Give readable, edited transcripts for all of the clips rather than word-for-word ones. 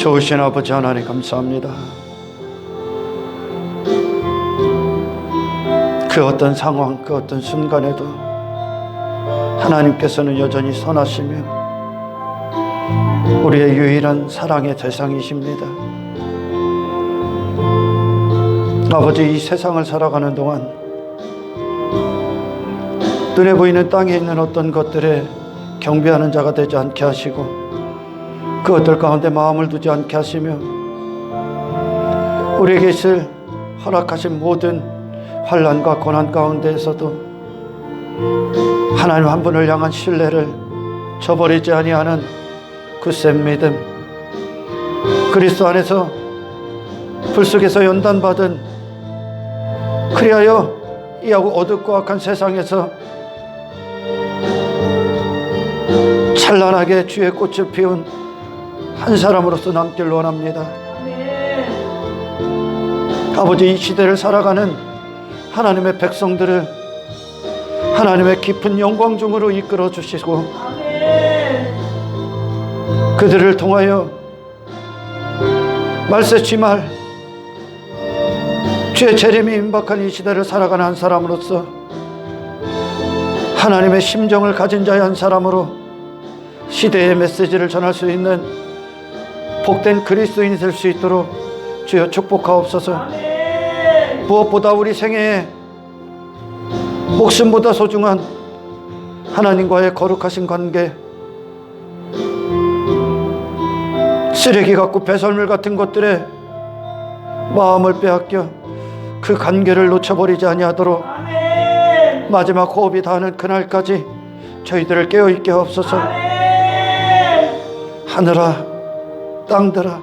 좋으신 아버지 하나님 감사합니다. 그 어떤 상황, 그 어떤 순간에도 하나님께서는 여전히 선하시며 우리의 유일한 사랑의 대상이십니다. 아버지, 이 세상을 살아가는 동안 눈에 보이는 땅에 있는 어떤 것들에 경배하는 자가 되지 않게 하시고 그것들 가운데 마음을 두지 않게 하시며 우리에게 있을 허락하신 모든 환난과 고난 가운데에서도 하나님 한 분을 향한 신뢰를 저버리지 아니하는 그 센 믿음, 그리스도 안에서 불 속에서 연단받은, 그리하여 이 어둡고 악한 세상에서 찬란하게 주의 꽃을 피운 한 사람으로서 남길 원합니다. 아버지, 이 시대를 살아가는 하나님의 백성들을 하나님의 깊은 영광 중으로 이끌어 주시고 그들을 통하여 말세치 말 주의 재림이 임박한 이 시대를 살아가는 한 사람으로서 하나님의 심정을 가진 자의 한 사람으로 시대의 메시지를 전할 수 있는 복된 그리스도인이 될 수 있도록 주여 축복하옵소서. 무엇보다 우리 생애에 목숨보다 소중한 하나님과의 거룩하신 관계, 쓰레기 같고 배설물 같은 것들에 마음을 빼앗겨 그 관계를 놓쳐버리지 아니하도록 마지막 호흡이 닿는 그날까지 저희들을 깨어있게 하옵소서. 하늘아, 땅들아,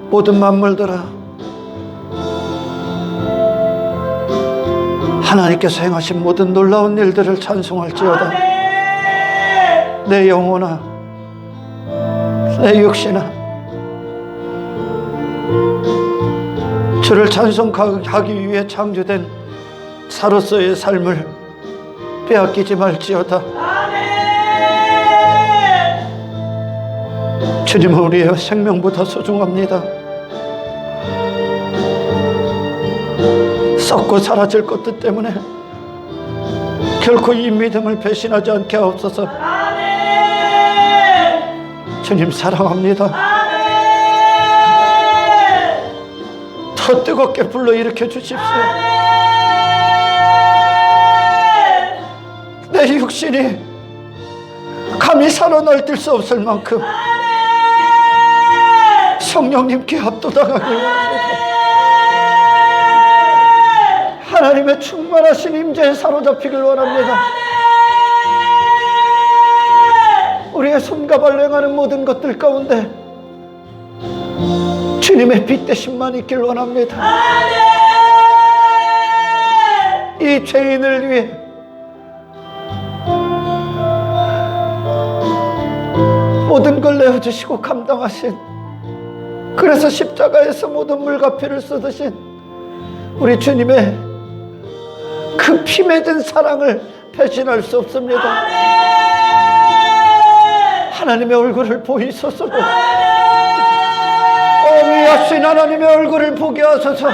모든 만물들아, 하나님께서 행하신 모든 놀라운 일들을 찬송할지어다. 내 영혼아, 내 육신아, 주를 찬송하기 위해 창조된 사로서의 삶을 빼앗기지 말지어다. 주님은 우리의 생명보다 소중합니다. 썩고 사라질 것들 때문에 결코 이 믿음을 배신하지 않게 하옵소서. 주님 사랑합니다. 더 뜨겁게 불러일으켜 주십시오. 내 육신이 감히 살아날뛸 수 없을 만큼 성령님께 압도당하길 원합니다. 하나님의 충만하신 임재에 사로잡히길 원합니다. 우리의 손과 발로 행하는 모든 것들 가운데 주님의 빛 대신만 있길 원합니다. 이 죄인을 위해 모든 걸 내어주시고 감당하신, 그래서 십자가에서 모든 물과피를 쏟으신 우리 주님의 그 피 맺은 사랑을 배신할 수 없습니다. 하나님의 얼굴을 보이소서. 위하신 하나님의 얼굴을 보게 하소서.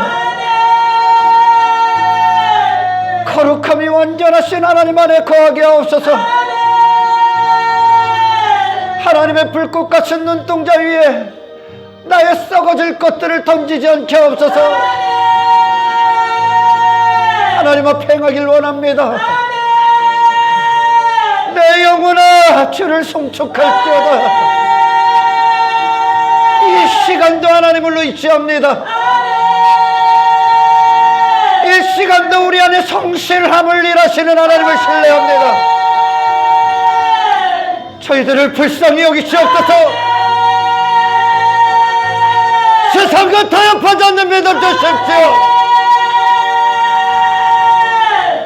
거룩함이 완전하신 하나님 안에 거하게 하옵소서. 하나님의 불꽃 같은 눈동자 위에 나의 썩어질 것들을 던지지 않게 하옵소서. 하나님 앞에 행하길 원합니다. 내 영혼아, 주를 송축할지어다. 이 시간도 하나님을 의지합니다. 이 시간도 우리 안에 성실함을 일하시는 하나님을 신뢰합니다. 저희들을 불쌍히 여기시옵소서. 세상과 타협하지 않는 믿음 주십시오.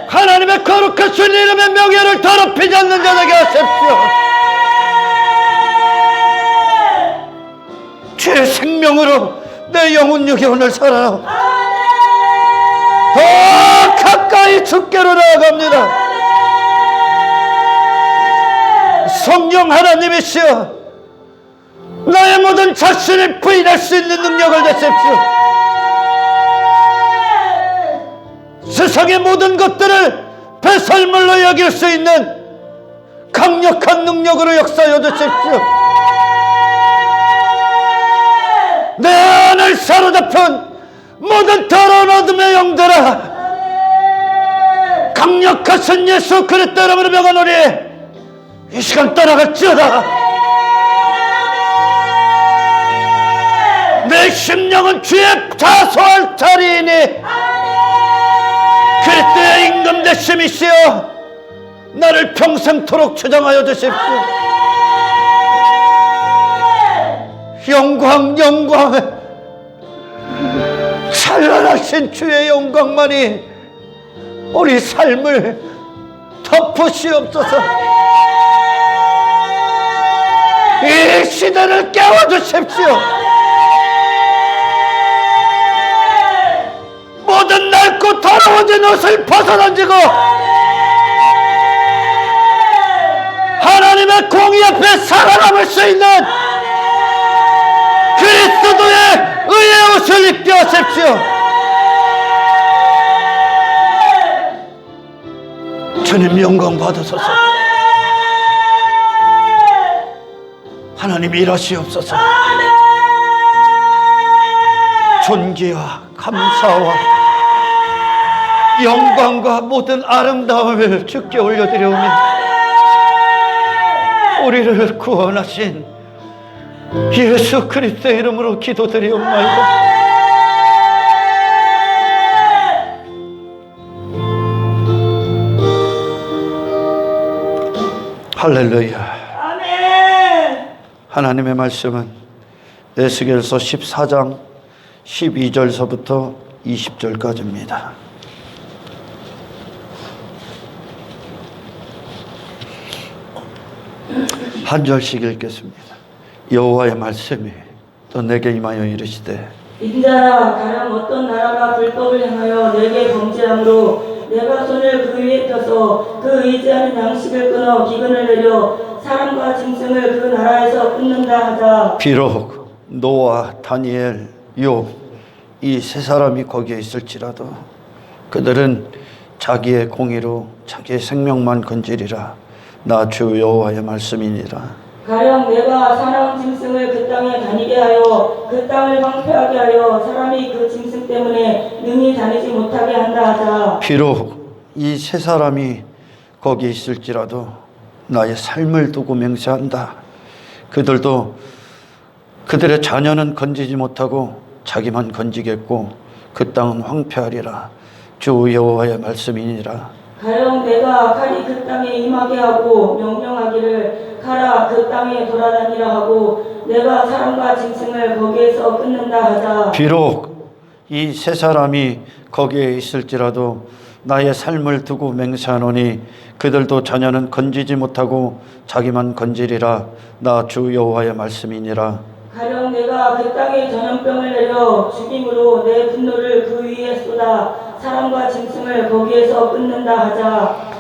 하나님의 거룩하신 이름의 명예를 더럽히지 않는 자 되게 하십시오. 주의 생명으로 내 영혼 육이 오늘 살아나오. 더 가까이 주께로 나아갑니다. 성령 하나님이시여, 나의 모든 자신을 부인할 수 있는 능력을 주십시오. 세상의 모든 것들을 배설물로 여길 수 있는 강력한 능력으로 역사하여 주십시오. 내 안을 사로잡힌 모든 더러운 어둠의 영들아, 강력하신 예수 그리스도 이름으로 명하노니 이 시간 떠나갈지어다. 내 심령은 주의 자소할 자리이니 그리스도의 임금 되심이시여 나를 평생토록 주장하여 주십시오. 영광 영광, 찬란하신 주의 영광만이 우리 삶을 덮으시옵소서. 이 시대를 깨워주십시오. 모든 낡고 더러워진 옷을 벗어던지고 하나님의 공의 앞에 살아남을 수 있는 그리스도의 의의 옷을 입게 하십시오. 주님 영광 받으소서. 하나님 일하시옵소서. 존귀와 감사와 영광과 모든 아름다움을 주께 올려드려오며 우리를 구원하신 예수 그리스도의 이름으로 기도드리옵나이다. 할렐루야. 아멘. 하나님의 말씀은 에스겔서 14장 12절서부터 20절까지입니다. 한 절씩 읽겠습니다. 여호와의 말씀이 또 내게 임하여 이르시되, 인자야, 가령 어떤 나라가 불법을 행하여 내게 범죄함으로 내가 손을 그 위에 펴서 그 의지하는 양식을 끊어 기근을 내려 사람과 짐승을 그 나라에서 끊는다 하자. 비록 노아, 다니엘, 욥 이 세 사람이 거기에 있을지라도 그들은 자기의 공의로 자기의 생명만 건지리라. 나 주 여호와의 말씀이니라. 가령 내가 사나운 짐승을 그 땅에 다니게 하여 그 땅을 황폐하게 하여 사람이 그 짐승 때문에 능히 다니지 못하게 한다 하자. 비록 이 세 사람이 거기 있을지라도 나의 삶을 두고 맹세한다. 그들도 그들의 자녀는 건지지 못하고 자기만 건지겠고 그 땅은 황폐하리라. 주 여호와의 말씀이니라. 가령 내가 칼이 그 땅에 임하게 하고 명령하기를 가라 그 땅에 돌아다니라 하고 내가 사람과 짐승을 거기에서 끊는다 하자. 비록 이 세 사람이 거기에 있을지라도 나의 삶을 두고 맹세하노니 그들도 자녀는 건지지 못하고 자기만 건지리라. 나 주 여호와의 말씀이니라. 가령 내가 그 땅에 전염병을 내려 죽임으로 내 분노를 그 위에 쏟아 사람과 짐승을 거기에서 끊는다 하자.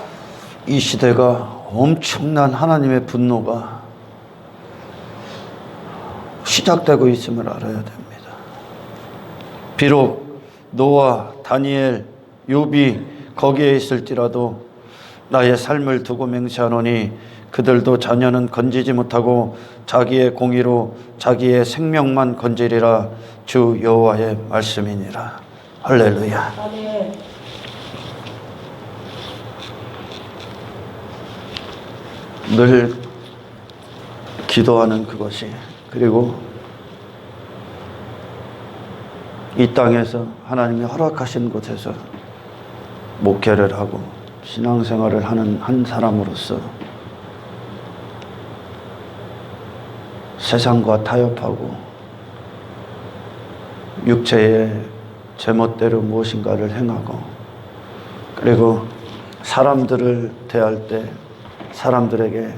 이 시대가 엄청난 하나님의 분노가 시작되고 있음을 알아야 됩니다. 비록 노아, 다니엘, 욥이 거기에 있을지라도 나의 삶을 두고 맹세하노니 그들도 자녀는 건지지 못하고 자기의 공의로 자기의 생명만 건지리라. 주 여호와의 말씀이니라. 할렐루야. 아멘. 늘 기도하는 그것이, 그리고 이 땅에서 하나님이 허락하신 곳에서 목회를 하고 신앙생활을 하는 한 사람으로서 세상과 타협하고 육체의 제멋대로 무엇인가를 행하고, 그리고 사람들을 대할 때 사람들에게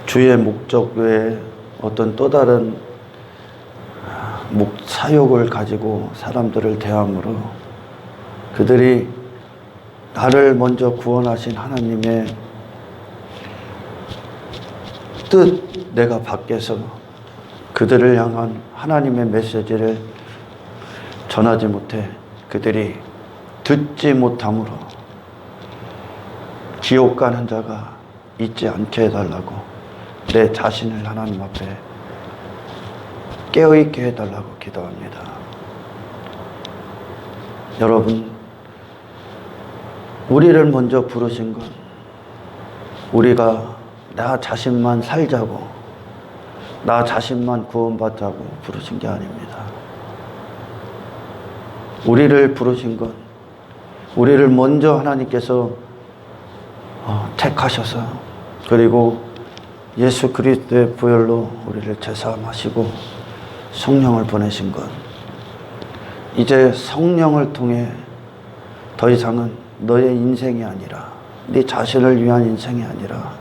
주의 목적 외에 어떤 또 다른 사욕을 가지고 사람들을 대함으로 그들이 나를 먼저 구원하신 하나님의 선뜻 내가 밖에서 그들을 향한 하나님의 메시지를 전하지 못해 그들이 듣지 못함으로 지옥 가는 자가 있지 않게 해달라고 내 자신을 하나님 앞에 깨어있게 해달라고 기도합니다. 여러분, 우리를 먼저 부르신 건 우리가 나 자신만 살자고, 나 자신만 구원받자고 부르신 게 아닙니다. 우리를 부르신 건 우리를 먼저 하나님께서 택하셔서, 그리고 예수 그리스도의 보혈로 우리를 제사함하시고 성령을 보내신 것, 이제 성령을 통해 더 이상은 너의 인생이 아니라, 네 자신을 위한 인생이 아니라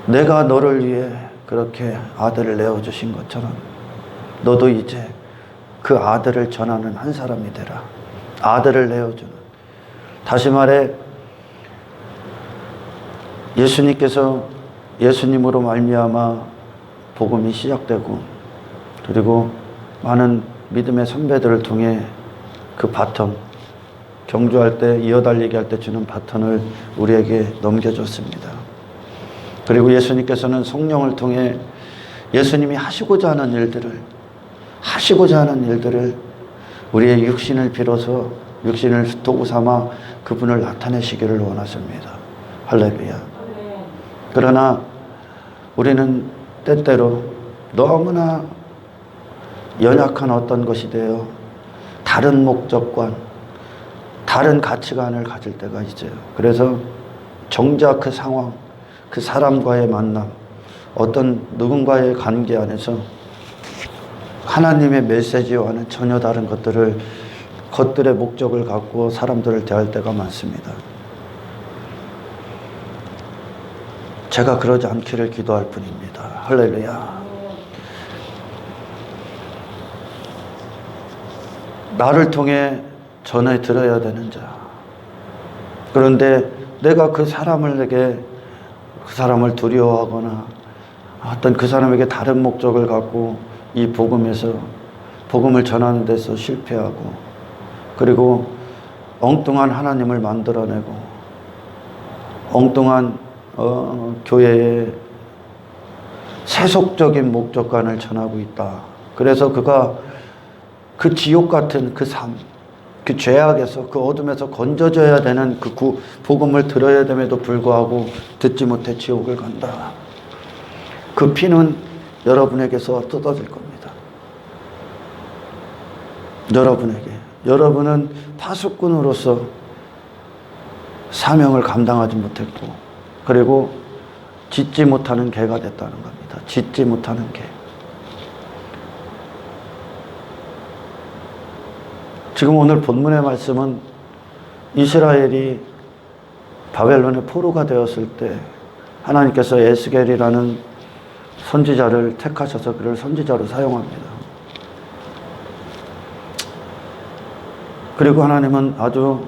내가 너를 위해 그렇게 아들을 내어주신 것처럼 너도 이제 그 아들을 전하는 한 사람이 되라. 아들을 내어주는, 다시 말해 예수님으로 말미암아 복음이 시작되고, 그리고 많은 믿음의 선배들을 통해 그 바톤, 경주할 때 이어달리기 할 때 주는 바톤을 우리에게 넘겨줬습니다. 그리고 예수님께서는 성령을 통해 예수님이 하시고자 하는 일들을 우리의 육신을 빌어서, 육신을 도구 삼아 그분을 나타내시기를 원하십니다. 할렐루야. 그러나 우리는 때때로 너무나 연약한 어떤 것이 되어 다른 목적관, 다른 가치관을 가질 때가 있어요. 그래서 정작 그 상황, 그 사람과의 만남, 어떤 누군가의 관계 안에서 하나님의 메시지와는 전혀 다른 것들의 목적을 갖고 사람들을 대할 때가 많습니다. 제가 그러지 않기를 기도할 뿐입니다. 할렐루야. 나를 통해 전해 들어야 되는 자. 그런데 내가 그 사람을 두려워하거나 어떤 그 사람에게 다른 목적을 갖고 이 복음을 전하는 데서 실패하고, 그리고 엉뚱한 하나님을 만들어내고 엉뚱한 교회의 세속적인 목적관을 전하고 있다. 그래서 그가 그 지옥 같은 그 삶, 그 죄악에서, 그 어둠에서 건져져야 되는 그 복음을 들어야 됨에도 불구하고 듣지 못해 지옥을 간다. 그 피는 여러분에게서 뜯어질 겁니다. 여러분은 파수꾼으로서 사명을 감당하지 못했고, 그리고 짓지 못하는 개가 됐다는 겁니다. 짓지 못하는 개. 지금 오늘 본문의 말씀은 이스라엘이 바벨론의 포로가 되었을 때 하나님께서 에스겔이라는 선지자를 택하셔서 그를 선지자로 사용합니다. 그리고 하나님은 아주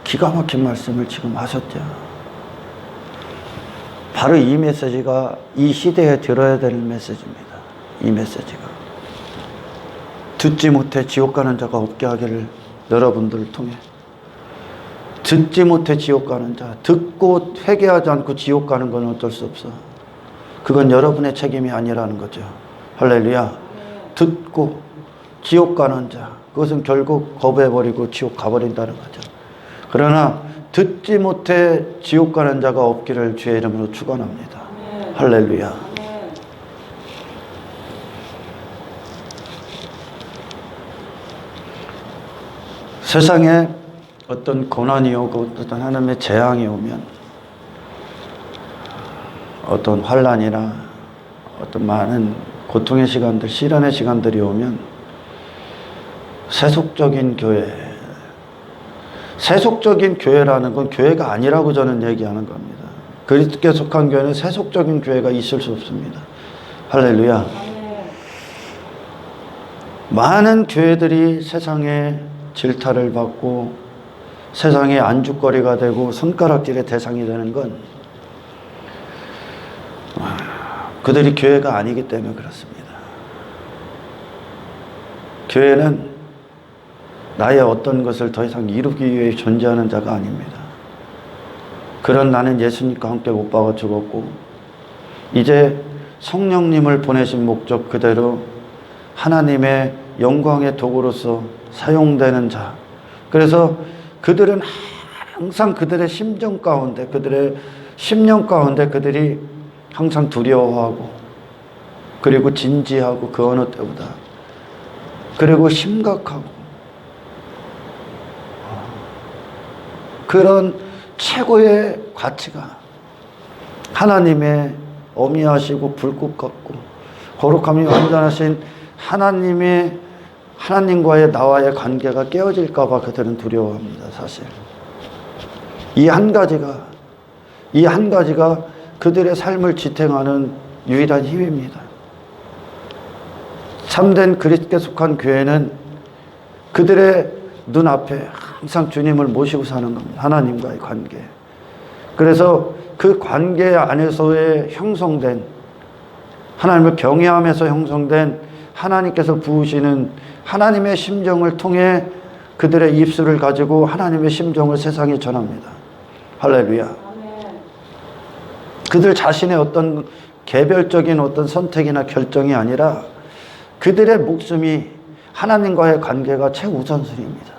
기가 막힌 말씀을 지금 하셨죠. 바로 이 메시지가 이 시대에 들어야 될 메시지입니다. 이 메시지가. 듣지 못해 지옥 가는 자가 없게 하기를 여러분들을 통해. 듣지 못해 지옥 가는 자, 듣고 회개하지 않고 지옥 가는 건 어쩔 수 없어. 그건 여러분의 책임이 아니라는 거죠. 할렐루야. 듣고 지옥 가는 자, 그것은 결국 거부해버리고 지옥 가버린다는 거죠. 그러나 듣지 못해 지옥 가는 자가 없기를 주의 이름으로 축원합니다. 할렐루야. 세상에 어떤 고난이 오고 어떤 하나님의 재앙이 오면, 어떤 환난이나 어떤 많은 고통의 시간들, 시련의 시간들이 오면 세속적인 교회라는 건 교회가 아니라고 저는 얘기하는 겁니다. 그리스도께 속한 교회는 세속적인 교회가 있을 수 없습니다. 할렐루야. 많은 교회들이 세상에 질타를 받고 세상의 안주거리가 되고 손가락질의 대상이 되는 건 그들이 교회가 아니기 때문에 그렇습니다. 교회는 나의 어떤 것을 더 이상 이루기 위해 존재하는 자가 아닙니다. 그런 나는 예수님과 함께 못 박아 죽었고 이제 성령님을 보내신 목적 그대로 하나님의 영광의 도구로서 사용되는 자. 그래서 그들은 항상 그들의 심정 가운데, 그들의 심령 가운데 그들이 항상 두려워하고 그리고 진지하고 그 어느 때보다 그리고 심각하고 그런 최고의 가치가 하나님의 어미하시고 불꽃 같고 거룩함이 완전하신 하나님과의 나와의 관계가 깨어질까 봐 그들은 두려워합니다. 사실 이 한 가지가 그들의 삶을 지탱하는 유일한 힘입니다. 참된 그리스도께 속한 교회는 그들의 눈앞에 항상 주님을 모시고 사는 겁니다. 하나님과의 관계. 그래서 그 관계 안에서의 형성된 하나님을 경외하면서 형성된 하나님께서 부으시는 하나님의 심정을 통해 그들의 입술을 가지고 하나님의 심정을 세상에 전합니다. 할렐루야. 그들 자신의 어떤 개별적인 어떤 선택이나 결정이 아니라 그들의 목숨이 하나님과의 관계가 최우선순위입니다.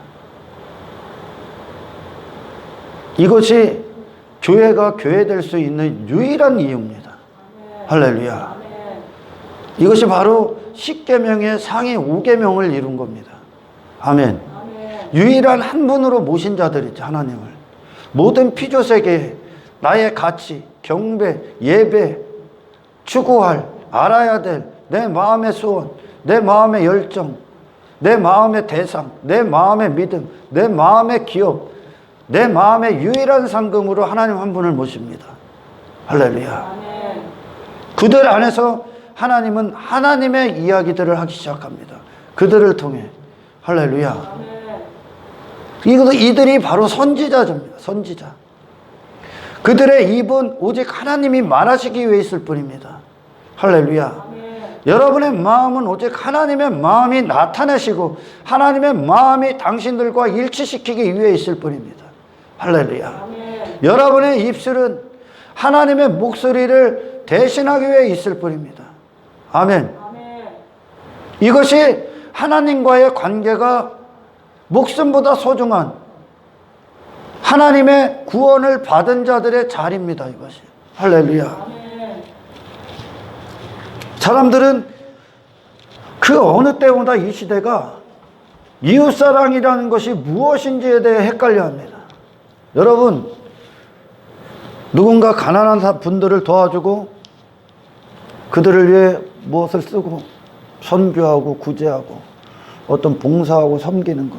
이것이 교회가 교회될 수 있는 유일한 이유입니다. 할렐루야. 이것이 바로 10계명의 상위 5계명을 이룬 겁니다. 아멘. 유일한 한 분으로 모신 자들이죠. 하나님을. 모든 피조세계에 나의 가치, 경배, 예배, 추구할, 알아야 될 내 마음의 소원, 내 마음의 열정, 내 마음의 대상, 내 마음의 믿음, 내 마음의 기업, 내 마음의 유일한 상금으로 하나님 한 분을 모십니다. 할렐루야. 그들 안에서 하나님은 하나님의 이야기들을 하기 시작합니다. 그들을 통해. 할렐루야. 이들이 바로 선지자입니다. 선지자. 그들의 입은 오직 하나님이 말하시기 위해 있을 뿐입니다. 할렐루야. 여러분의 마음은 오직 하나님의 마음이 나타내시고 하나님의 마음이 당신들과 일치시키기 위해 있을 뿐입니다. 할렐루야. 여러분의 입술은 하나님의 목소리를 대신하기 위해 있을 뿐입니다. 아멘. 이것이 하나님과의 관계가 목숨보다 소중한 하나님의 구원을 받은 자들의 자리입니다. 이것이. 할렐루야. 사람들은 그 어느 때보다 이 시대가 이웃사랑이라는 것이 무엇인지에 대해 헷갈려합니다. 여러분, 누군가 가난한 분들을 도와주고 그들을 위해 무엇을 쓰고 선교하고 구제하고 어떤 봉사하고 섬기는 것,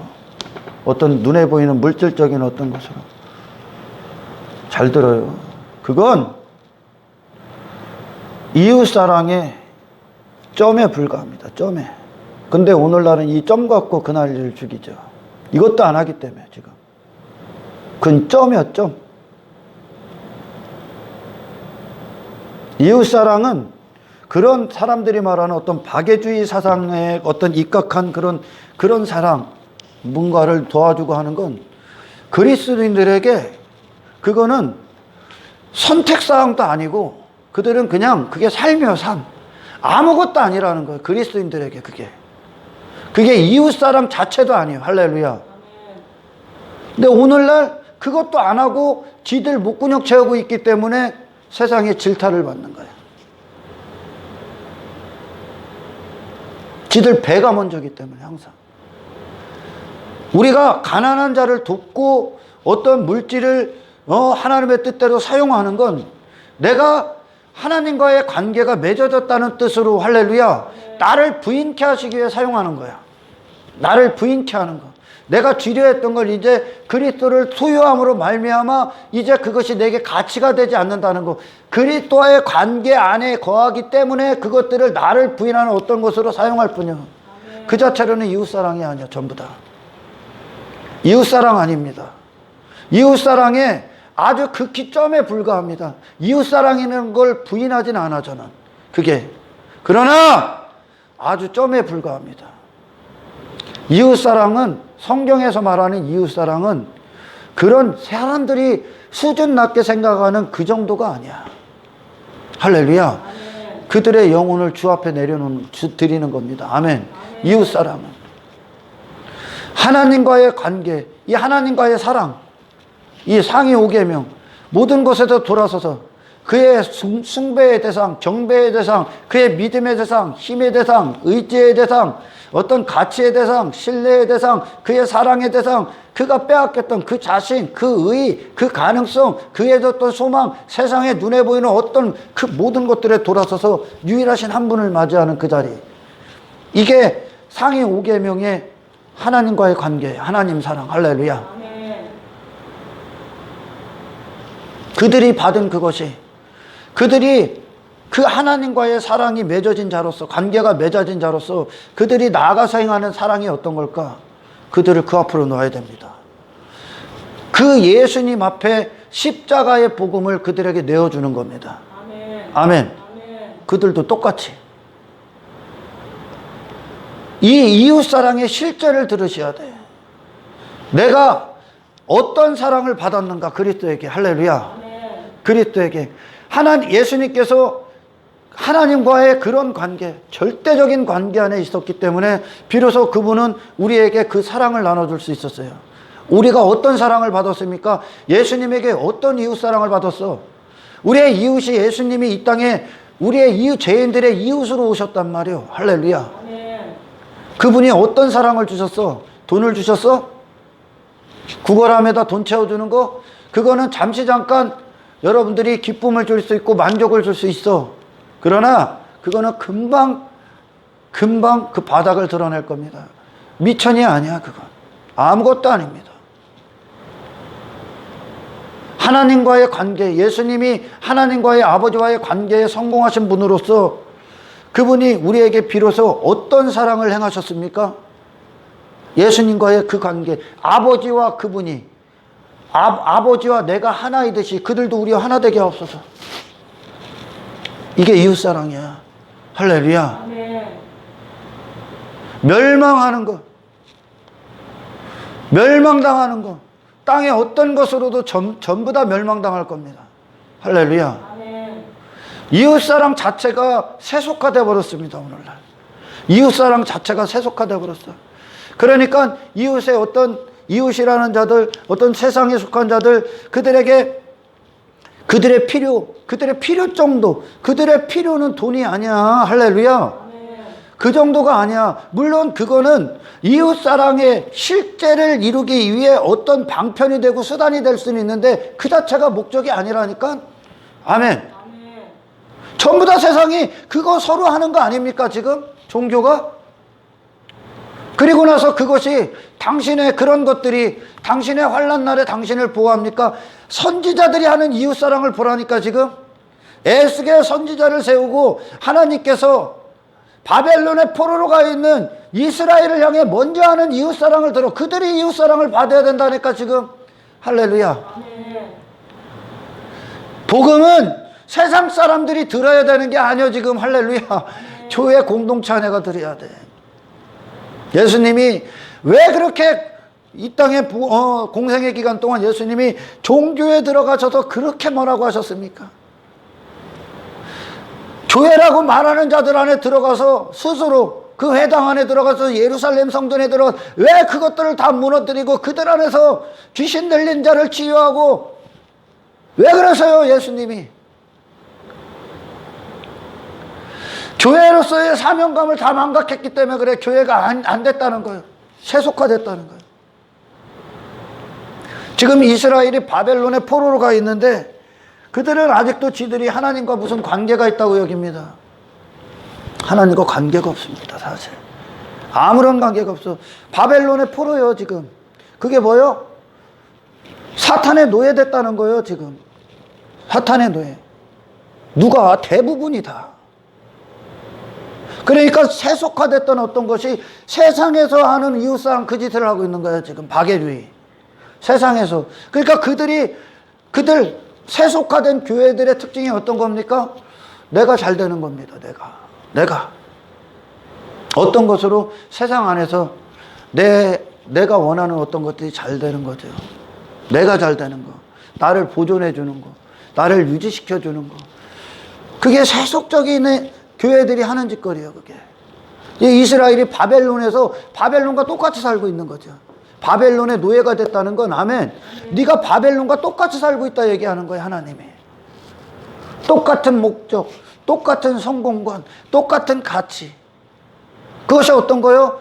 어떤 눈에 보이는 물질적인 어떤 것으로. 잘 들어요. 그건 이웃사랑의 점에 불과합니다. 점에. 근데 오늘날은 이 점 갖고 그날을 죽이죠. 이것도 안 하기 때문에 지금. 그건 점이야, 점. 이웃사랑은 그런 사람들이 말하는 어떤 박애주의 사상에 어떤 입각한 그런 사랑, 뭔가를 도와주고 하는 건 그리스도인들에게 그거는 선택사항도 아니고 그들은 그냥 그게 삶이요, 삶. 아무것도 아니라는 거예요. 그리스도인들에게 그게 이웃사랑 자체도 아니에요. 할렐루야. 근데 오늘날 그것도 안 하고 지들 목구녕 채우고 있기 때문에 세상에 질타를 받는 거예요. 지들 배가 먼저기 때문에 항상. 우리가 가난한 자를 돕고 어떤 물질을 하나님의 뜻대로 사용하는 건 내가 하나님과의 관계가 맺어졌다는 뜻으로 할렐루야. 나를 부인케 하시기 위해 사용하는 거야. 나를 부인케 하는 거. 내가 지려했던 걸 이제 그리스도를 소유함으로 말미암아 이제 그것이 내게 가치가 되지 않는다는 거. 그리스도와의 관계 안에 거하기 때문에 그것들을 나를 부인하는 어떤 것으로 사용할 뿐이야. 그 자체로는 이웃사랑이 아니야. 전부 다. 이웃사랑 아닙니다. 이웃사랑에 아주 극히 점에 불과합니다. 이웃사랑이라는 걸 부인하진 않아 저는. 그게. 그러나 아주 점에 불과합니다. 이웃사랑은, 성경에서 말하는 이웃사랑은 그런 사람들이 수준 낮게 생각하는 그 정도가 아니야. 할렐루야. 그들의 영혼을 주 앞에 드리는 겁니다. 아멘. 이웃사랑은 하나님과의 관계, 이 하나님과의 사랑, 이 상위 5계명, 모든 것에서 돌아서서 그의 숭배의 대상, 정배의 대상, 그의 믿음의 대상, 힘의 대상, 의지의 대상, 어떤 가치의 대상, 신뢰의 대상, 그의 사랑의 대상, 그가 빼앗겼던 그 자신, 그 의, 그 가능성, 그의 어떤 소망, 세상에 눈에 보이는 어떤 그 모든 것들에 돌아서서 유일하신 한 분을 맞이하는 그 자리. 이게 상위 5계명의 하나님과의 관계, 하나님 사랑. 할렐루야. 그들이 받은 그것이, 그들이 그 하나님과의 사랑이 맺어진 자로서, 관계가 맺어진 자로서 그들이 나아가서 행하는 사랑이 어떤 걸까? 그들을 그 앞으로 놓아야 됩니다. 그 예수님 앞에 십자가의 복음을 그들에게 내어주는 겁니다. 아멘. 아멘. 그들도 똑같이. 이 이웃사랑의 실제를 들으셔야 돼. 내가 어떤 사랑을 받았는가, 그리스도에게. 할렐루야. 그리스도에게. 예수님께서 하나님과의 그런 관계, 절대적인 관계 안에 있었기 때문에 비로소 그분은 우리에게 그 사랑을 나눠줄 수 있었어요. 우리가 어떤 사랑을 받았습니까? 예수님에게 어떤 이웃사랑을 받았어? 우리의 이웃이 예수님이 이 땅에 우리의 이웃, 죄인들의 이웃으로 오셨단 말이에요. 할렐루야. 그분이 어떤 사랑을 주셨어? 돈을 주셨어? 구걸함에다 돈 채워주는 거? 그거는 잠시 잠깐 여러분들이 기쁨을 줄 수 있고 만족을 줄 수 있어. 그러나 그거는 금방 그 바닥을 드러낼 겁니다. 미천이 아니야. 그건 아무것도 아닙니다. 하나님과의 관계, 예수님이 하나님과의 아버지와의 관계에 성공하신 분으로서 그분이 우리에게 비로소 어떤 사랑을 행하셨습니까? 예수님과의 그 관계, 아버지와 그분이, 아버지와 내가 하나이듯이 그들도 우리와 하나 되게 하옵소서. 이게 이웃사랑이야. 할렐루야. 아멘. 멸망하는 것, 멸망당하는 것, 땅의 어떤 것으로도 전부 다 멸망당할 겁니다. 할렐루야. 아멘. 이웃사랑 자체가 세속화되어 버렸습니다. 오늘날 이웃사랑 자체가 세속화되어 버렸어. 그러니까 이웃의 어떤 이웃이라는 자들, 어떤 세상에 속한 자들, 그들에게 그들의 필요 정도, 그들의 필요는 돈이 아니야. 할렐루야. 그 정도가 아니야. 물론 그거는 이웃사랑의 실제를 이루기 위해 어떤 방편이 되고 수단이 될 수는 있는데 그 자체가 목적이 아니라니까. 아멘. 전부 다 세상이 그거 서로 하는 거 아닙니까? 지금 종교가. 그리고 나서 그것이 당신의 그런 것들이 당신의 환난 날에 당신을 보호합니까? 선지자들이 하는 이웃사랑을 보라니까. 지금 에스겔 선지자를 세우고 하나님께서 바벨론의 포로로 가 있는 이스라엘을 향해 먼저 하는 이웃사랑을 들어. 그들이 이웃사랑을 받아야 된다니까. 지금 할렐루야. 복음은 세상 사람들이 들어야 되는 게 아니요. 지금 할렐루야. 교회 공동체 안에가 들어야 돼. 예수님이 왜 그렇게 이 땅에 공생의 기간 동안 예수님이 종교에 들어가셔서 그렇게 뭐라고 하셨습니까? 교회라고 말하는 자들 안에 들어가서 스스로 그 회당 안에 들어가서 예루살렘 성전에 들어가서 왜 그것들을 다 무너뜨리고 그들 안에서 귀신 들린 자를 치유하고 왜 그러세요? 예수님이 교회로서의 사명감을 다 망각했기 때문에 그래. 교회가 안 됐다는 거예요. 세속화됐다는 거예요. 지금 이스라엘이 바벨론의 포로로 가 있는데 그들은 아직도 지들이 하나님과 무슨 관계가 있다고 여깁니다. 하나님과 관계가 없습니다. 사실 아무런 관계가 없어. 바벨론의 포로예요. 지금 그게 뭐예요? 사탄의 노예됐다는 거예요. 지금 사탄의 노예. 누가? 대부분이 다. 그러니까 세속화됐던 어떤 것이 세상에서 하는 이웃사랑 그 짓을 하고 있는 거예요. 지금 박애주의 세상에서. 그러니까 그들 세속화된 교회들의 특징이 어떤 겁니까? 내가 잘 되는 겁니다. 내가 어떤 것으로 세상 안에서 내가 원하는 어떤 것들이 잘 되는 거죠. 내가 잘 되는 거, 나를 보존해 주는 거, 나를 유지시켜 주는 거. 그게 세속적인 교회들이 하는 짓거리예요. 그게 이스라엘이 바벨론과 똑같이 살고 있는 거죠. 바벨론의 노예가 됐다는 건 아멘. 네가 바벨론과 똑같이 살고 있다 얘기하는 거예요. 하나님이 똑같은 목적, 똑같은 성공관, 똑같은 가치. 그것이 어떤 거요?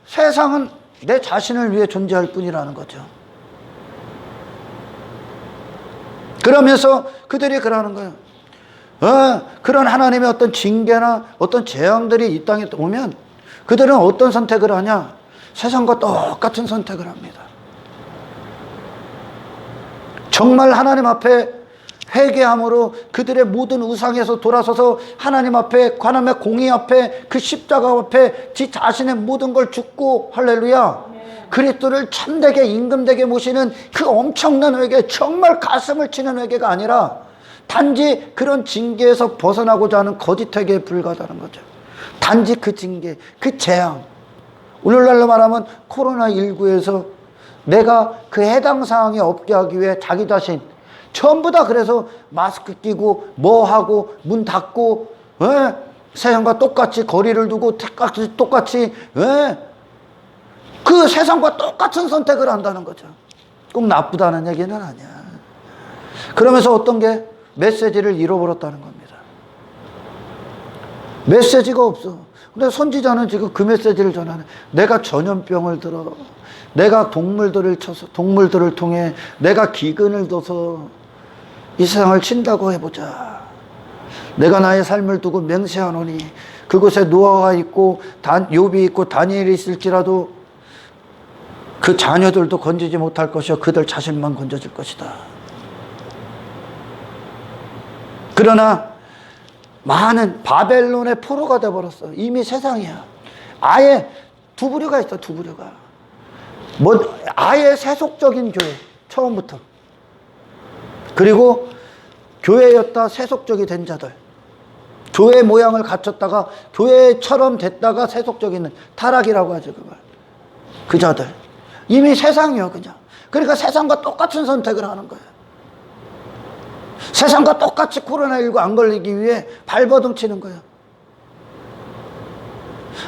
세상은 내 자신을 위해 존재할 뿐이라는 거죠. 그러면서 그들이 그러는 거예요. 그런 하나님의 어떤 징계나 어떤 재앙들이 이 땅에 오면 그들은 어떤 선택을 하냐? 세상과 똑같은 선택을 합니다. 정말 하나님 앞에 회개함으로 그들의 모든 우상에서 돌아서서 하나님 앞에, 하나님의 공의 앞에, 그 십자가 앞에 지 자신의 모든 걸 죽고, 할렐루야, 그리스도를 참되게 임금되게 모시는 그 엄청난 회개, 정말 가슴을 치는 회개가 아니라 단지 그런 징계에서 벗어나고자 하는 거짓 회개에 불과하다는 거죠. 단지 그 징계, 그 재앙, 오늘날로 말하면 코로나19에서 내가 그 해당 사항에 없게 하기 위해 자기 자신 전부 다 그래서 마스크 끼고 뭐하고 문 닫고 세상과 똑같이 거리를 두고 똑같이 그 세상과 똑같은 선택을 한다는 거죠. 꼭 나쁘다는 얘기는 아니야. 그러면서 어떤 게 메시지를 잃어버렸다는 겁니다. 메시지가 없어. 근데 선지자는 지금 그 메시지를 전하는, 내가 전염병을 들어, 내가 동물들을 쳐서, 동물들을 통해 내가 기근을 둬서 이 세상을 친다고 해보자. 내가 나의 삶을 두고 맹세하노니 그곳에 노아가 있고 욥이 있고 다니엘이 있을지라도 그 자녀들도 건지지 못할 것이요 그들 자신만 건져질 것이다. 그러나 많은 바벨론의 포로가 되어버렸어. 이미 세상이야. 아예 두 부류가 있어. 두 부류가 아예 세속적인 교회, 처음부터. 그리고 교회였다 세속적이 된 자들, 교회 모양을 갖췄다가 교회처럼 됐다가 세속적인 타락이라고 하죠. 그걸. 그 자들 이미 세상이요 그냥. 그러니까 세상과 똑같은 선택을 하는 거예요. 세상과 똑같이 코로나19 안 걸리기 위해 발버둥 치는 거예요.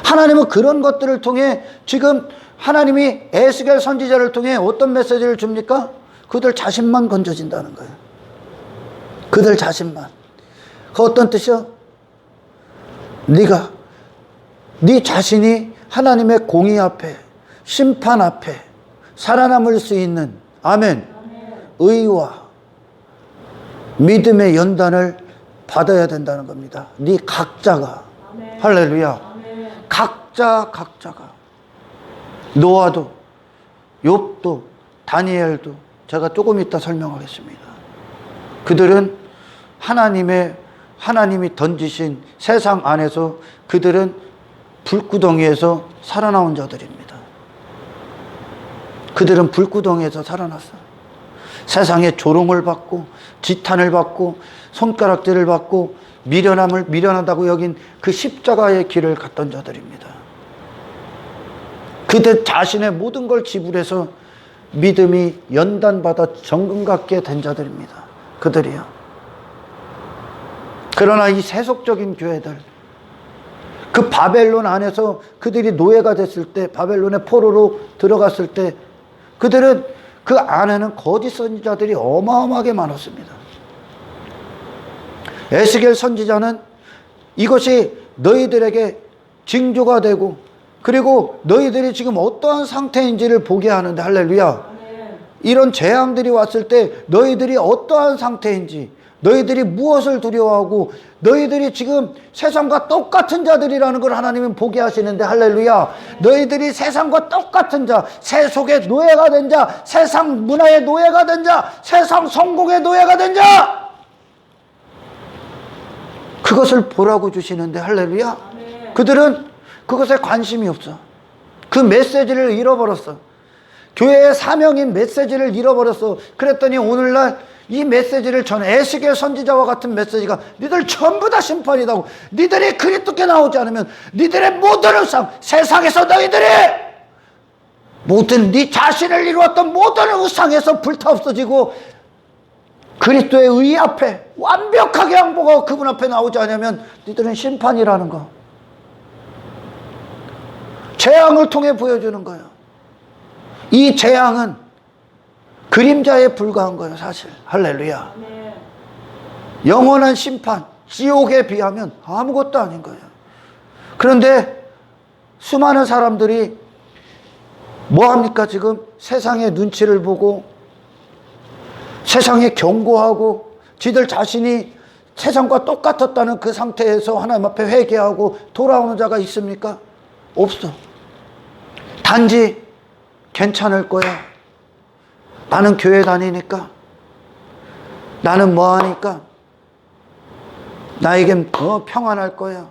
하나님은 그런 것들을 통해 지금 하나님이 에스겔 선지자를 통해 어떤 메시지를 줍니까? 그들 자신만 건져진다는 거예요. 그들 자신만. 그 어떤 뜻이요? 네 자신이 하나님의 공의 앞에, 심판 앞에 살아남을 수 있는, 아멘, 의와 믿음의 연단을 받아야 된다는 겁니다. 네 각자가. 할렐루야. 각자가. 노아도, 욥도, 다니엘도, 제가 조금 이따 설명하겠습니다. 그들은 하나님이 던지신 세상 안에서 그들은 불구덩이에서 살아나온 자들입니다. 그들은 불구덩이에서 살아났어. 세상에 조롱을 받고 지탄을 받고 손가락질을 받고 미련하다고 여긴 그 십자가의 길을 갔던 자들입니다. 그들 자신의 모든 걸 지불해서 믿음이 연단받아 정금 갖게 된 자들입니다. 그들이요. 그러나 이 세속적인 교회들, 그 바벨론 안에서 그들이 노예가 됐을 때, 바벨론의 포로로 들어갔을 때 그들은 그 안에는 거짓 선지자들이 어마어마하게 많았습니다. 에스겔 선지자는 이것이 너희들에게 징조가 되고 그리고 너희들이 지금 어떠한 상태인지를 보게 하는데, 할렐루야, 이런 재앙들이 왔을 때 너희들이 어떠한 상태인지, 너희들이 무엇을 두려워하고 너희들이 지금 세상과 똑같은 자들이라는 걸 하나님은 보게 하시는데, 할렐루야, 너희들이 세상과 똑같은 자, 세속의 노예가 된 자, 세상 문화의 노예가 된 자, 세상 성공의 노예가 된 자, 그것을 보라고 주시는데, 할렐루야, 그들은 그것에 관심이 없어. 그 메시지를 잃어버렸어. 교회의 사명인 메시지를 잃어버렸어. 그랬더니 오늘날 이 메시지를 전해. 에스겔 선지자와 같은 메시지가 니들 전부 다 심판이다고. 니들이 그리스도께 나오지 않으면 니들의 모든 우상, 세상에서 너희들이 모든 네 자신을 이루었던 모든 우상에서 불타 없어지고 그리스도의 의 앞에 완벽하게 항복하고 그분 앞에 나오지 않으면 니들은 심판이라는 거. 재앙을 통해 보여주는 거예요. 이 재앙은 그림자에 불과한 거예요, 사실. 할렐루야. 영원한 심판, 지옥에 비하면 아무것도 아닌 거예요. 그런데 수많은 사람들이 뭐합니까? 지금 세상의 눈치를 보고 세상에 경고하고 지들 자신이 세상과 똑같았다는 그 상태에서 하나님 앞에 회개하고 돌아오는 자가 있습니까? 없어. 단지 괜찮을 거야. 나는 교회 다니니까, 나는 뭐하니까, 나에겐 평안할 거야,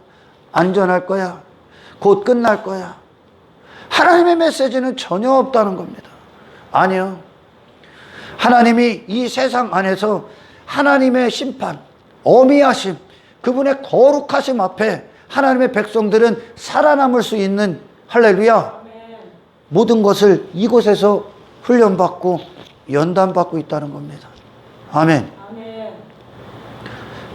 안전할 거야, 곧 끝날 거야. 하나님의 메시지는 전혀 없다는 겁니다. 아니요. 하나님이 이 세상 안에서 하나님의 심판, 어미하심, 그분의 거룩하심 앞에 하나님의 백성들은 살아남을 수 있는, 할렐루야, 모든 것을 이곳에서 훈련받고 연단받고 있다는 겁니다. 아멘.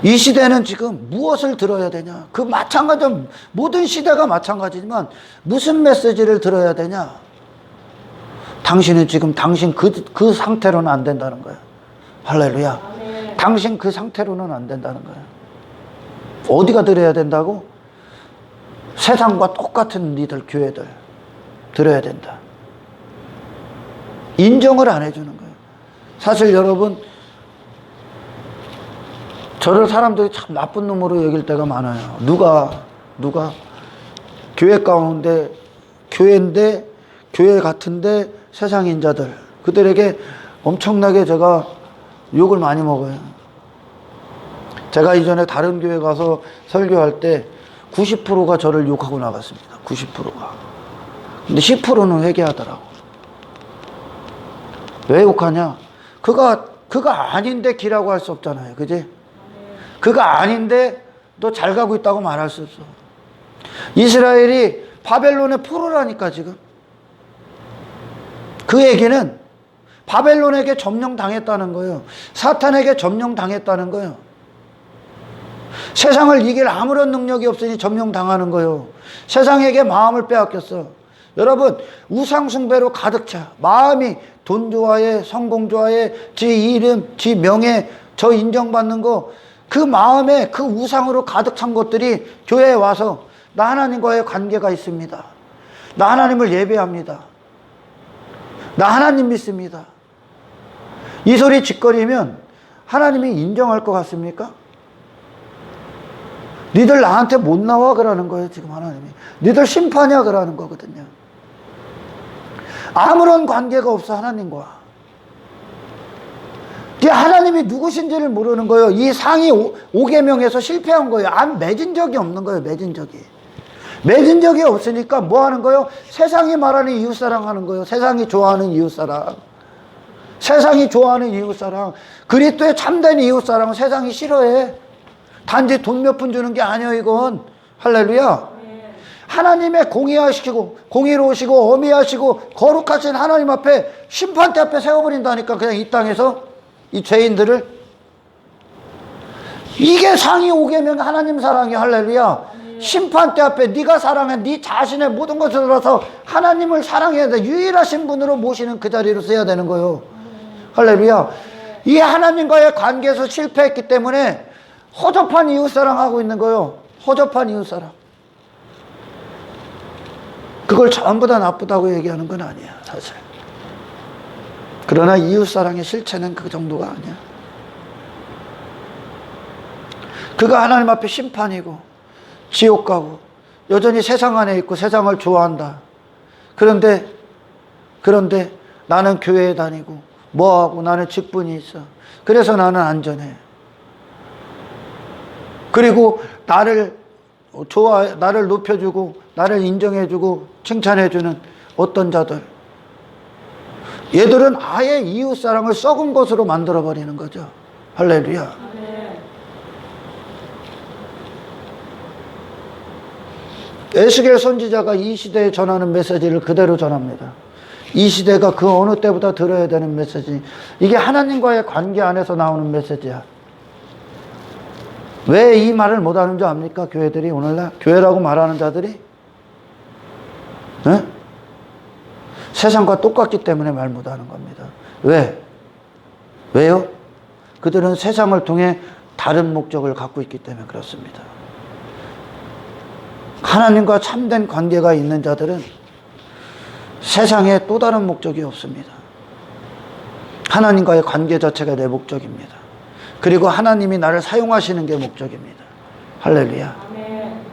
이 시대는 지금 무엇을 들어야 되냐? 그 마찬가지, 모든 시대가 마찬가지지만 무슨 메시지를 들어야 되냐? 당신은 지금 당신 그 상태로는 안 된다는 거예요. 할렐루야. 아멘. 당신 그 상태로는 안 된다는 거예요. 어디가 들어야 된다고? 세상과 똑같은 니들 교회들 들어야 된다. 인정을 안 해주는 거예요. 사실 여러분, 저를 사람들이 참 나쁜 놈으로 여길 때가 많아요. 누가 교회 가운데, 교회인데, 교회 같은데 세상 인자들, 그들에게 엄청나게 제가 욕을 많이 먹어요. 제가 이전에 다른 교회 가서 설교할 때 90%가 저를 욕하고 나갔습니다. 90%가. 근데 10%는 회개하더라고. 왜 욕하냐? 그가 아닌데 기라고 할 수 없잖아요. 그지? 그가 아닌데 너 잘 가고 있다고 말할 수 없어. 이스라엘이 바벨론의 포로라니까 지금. 그 얘기는 바벨론에게 점령당했다는 거예요. 사탄에게 점령당했다는 거예요. 세상을 이길 아무런 능력이 없으니 점령당하는 거예요. 세상에게 마음을 빼앗겼어. 여러분, 우상숭배로 가득 차. 마음이 돈 좋아해, 성공 좋아해, 지 이름, 지 명예, 저 인정받는 거, 그 마음에 그 우상으로 가득 찬 것들이 교회에 와서 나 하나님과의 관계가 있습니다. 나 하나님을 예배합니다. 나 하나님 믿습니다. 이 소리 짓거리면 하나님이 인정할 것 같습니까? 니들 나한테 못 나와 그러는 거예요, 지금 하나님이. 니들 심판이야 그러는 거거든요. 아무런 관계가 없어, 하나님과. 하나님이 누구신지를 모르는 거예요. 이 상위 5계명에서 실패한 거예요. 안 맺은 적이 없는 거예요, 맺은 적이 없으니까 뭐 하는 거예요? 세상이 말하는 이웃사랑 하는 거예요. 세상이 좋아하는 이웃사랑. 세상이 좋아하는 이웃사랑. 그리스도의 참된 이웃사랑은 세상이 싫어해. 단지 돈 몇 푼 주는 게 아니에요, 이건. 할렐루야. 하나님의 공의로우시고 어미하시고 거룩하신 하나님 앞에 심판대 앞에 세워버린다니까, 그냥 이 땅에서 이 죄인들을. 이게 상위 5계명 하나님 사랑이. 할렐루야. 심판대 앞에 네가 사랑해, 네 자신의 모든 것을 들어서 하나님을 사랑해야 돼. 유일하신 분으로 모시는 그 자리로 써야 되는 거예요. 할렐루야. 이 하나님과의 관계에서 실패했기 때문에 허접한 이웃사랑하고 있는 거예요. 허접한 이웃사랑. 그걸 전부 다 나쁘다고 얘기하는 건 아니야, 사실. 그러나 이웃사랑의 실체는 그 정도가 아니야. 그가 하나님 앞에 심판이고 지옥 가고 여전히 세상 안에 있고 세상을 좋아한다. 그런데 나는 교회에 다니고 뭐하고 나는 직분이 있어. 그래서 나는 안전해. 그리고 나를 높여주고 나를 인정해주고 칭찬해주는 어떤 자들, 얘들은 아예 이웃사랑을 썩은 것으로 만들어버리는 거죠. 할렐루야. 에스겔 선지자가 이 시대에 전하는 메시지를 그대로 전합니다. 이 시대가 그 어느 때보다 들어야 되는 메시지. 이게 하나님과의 관계 안에서 나오는 메시지야. 왜 이 말을 못하는 줄 압니까? 교회들이 오늘날 교회라고 말하는 자들이 네? 세상과 똑같기 때문에 말 못하는 겁니다. 왜? 왜요? 그들은 세상을 통해 다른 목적을 갖고 있기 때문에 그렇습니다. 하나님과 참된 관계가 있는 자들은 세상에 또 다른 목적이 없습니다. 하나님과의 관계 자체가 내 목적입니다. 그리고 하나님이 나를 사용하시는 게 목적입니다. 할렐루야. 아멘.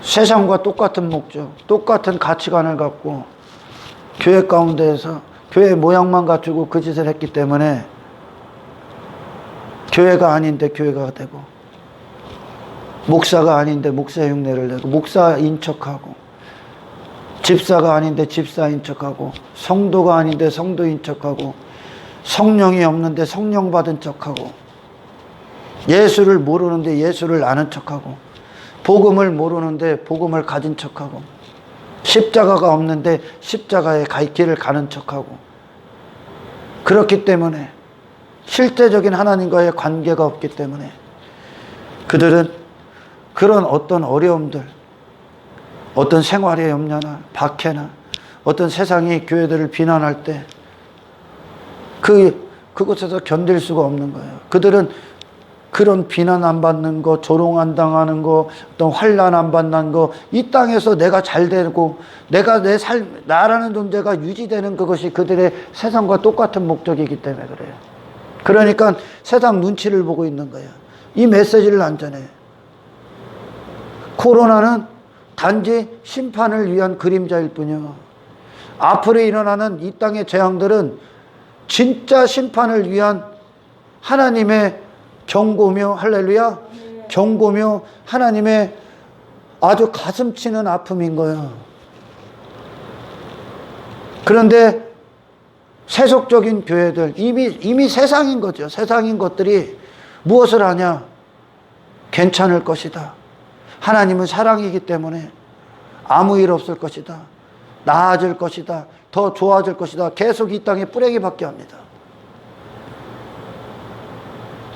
세상과 똑같은 목적, 똑같은 가치관을 갖고 교회 가운데에서 교회 모양만 갖추고 그 짓을 했기 때문에 교회가 아닌데 교회가 되고, 목사가 아닌데 목사 흉내를 내고, 목사인 척하고, 집사가 아닌데 집사인 척하고, 성도가 아닌데 성도인 척하고, 성령이 없는데 성령 받은 척하고, 예수를 모르는데 예수를 아는 척하고, 복음을 모르는데 복음을 가진 척하고, 십자가가 없는데 십자가의 길을 가는 척하고, 그렇기 때문에 실제적인 하나님과의 관계가 없기 때문에 그들은 그런 어떤 어려움들, 어떤 생활의 염려나 박해나 어떤 세상이 교회들을 비난할 때 그곳에서 견딜 수가 없는 거예요. 그들은 그런 비난 안 받는 거, 조롱 안 당하는 거, 어떤 환난 안 받는 거, 이 땅에서 내가 잘 되고 내가 나라는 존재가 유지되는 그것이 그들의 세상과 똑같은 목적이기 때문에 그래요. 그러니까 세상 눈치를 보고 있는 거예요. 이 메시지를 안 전해. 코로나는 단지 심판을 위한 그림자일 뿐이요. 앞으로 일어나는 이 땅의 재앙들은 진짜 심판을 위한 하나님의 경고며, 할렐루야, 경고며 하나님의 아주 가슴 치는 아픔인 거예요. 그런데 세속적인 교회들, 이미 세상인 거죠. 세상인 것들이 무엇을 하냐? 괜찮을 것이다. 하나님은 사랑이기 때문에 아무 일 없을 것이다. 나아질 것이다. 더 좋아질 것이다. 계속 이 땅에 뿌레기 받게 합니다.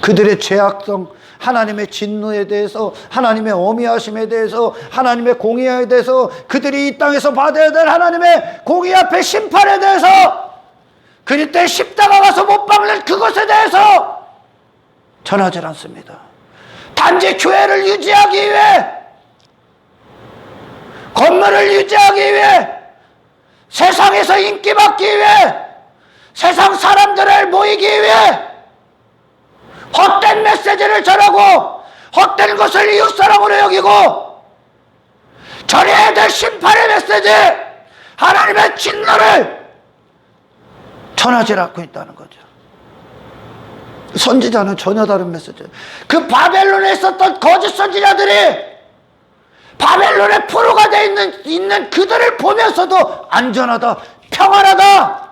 그들의 죄악성, 하나님의 진노에 대해서, 하나님의 어미하심에 대해서, 하나님의 공의에 대해서, 그들이 이 땅에서 받아야 될 하나님의 공의 앞에 심판에 대해서, 그리 때 십자가 가서 못 박는 그것에 대해서 전하지 않습니다. 단지 교회를 유지하기 위해, 건물을 유지하기 위해, 세상에서 인기받기 위해, 세상 사람들을 모이기 위해 헛된 메시지를 전하고 헛된 것을 이웃사랑으로 여기고 전해야 될 심판의 메시지, 하나님의 진노를 전하지 않고 있다는 거죠. 선지자는 전혀 다른 메시지. 그 바벨론에 있었던 거짓 선지자들이 바벨론의 포로가 되어 있는 그들을 보면서도 안전하다, 평안하다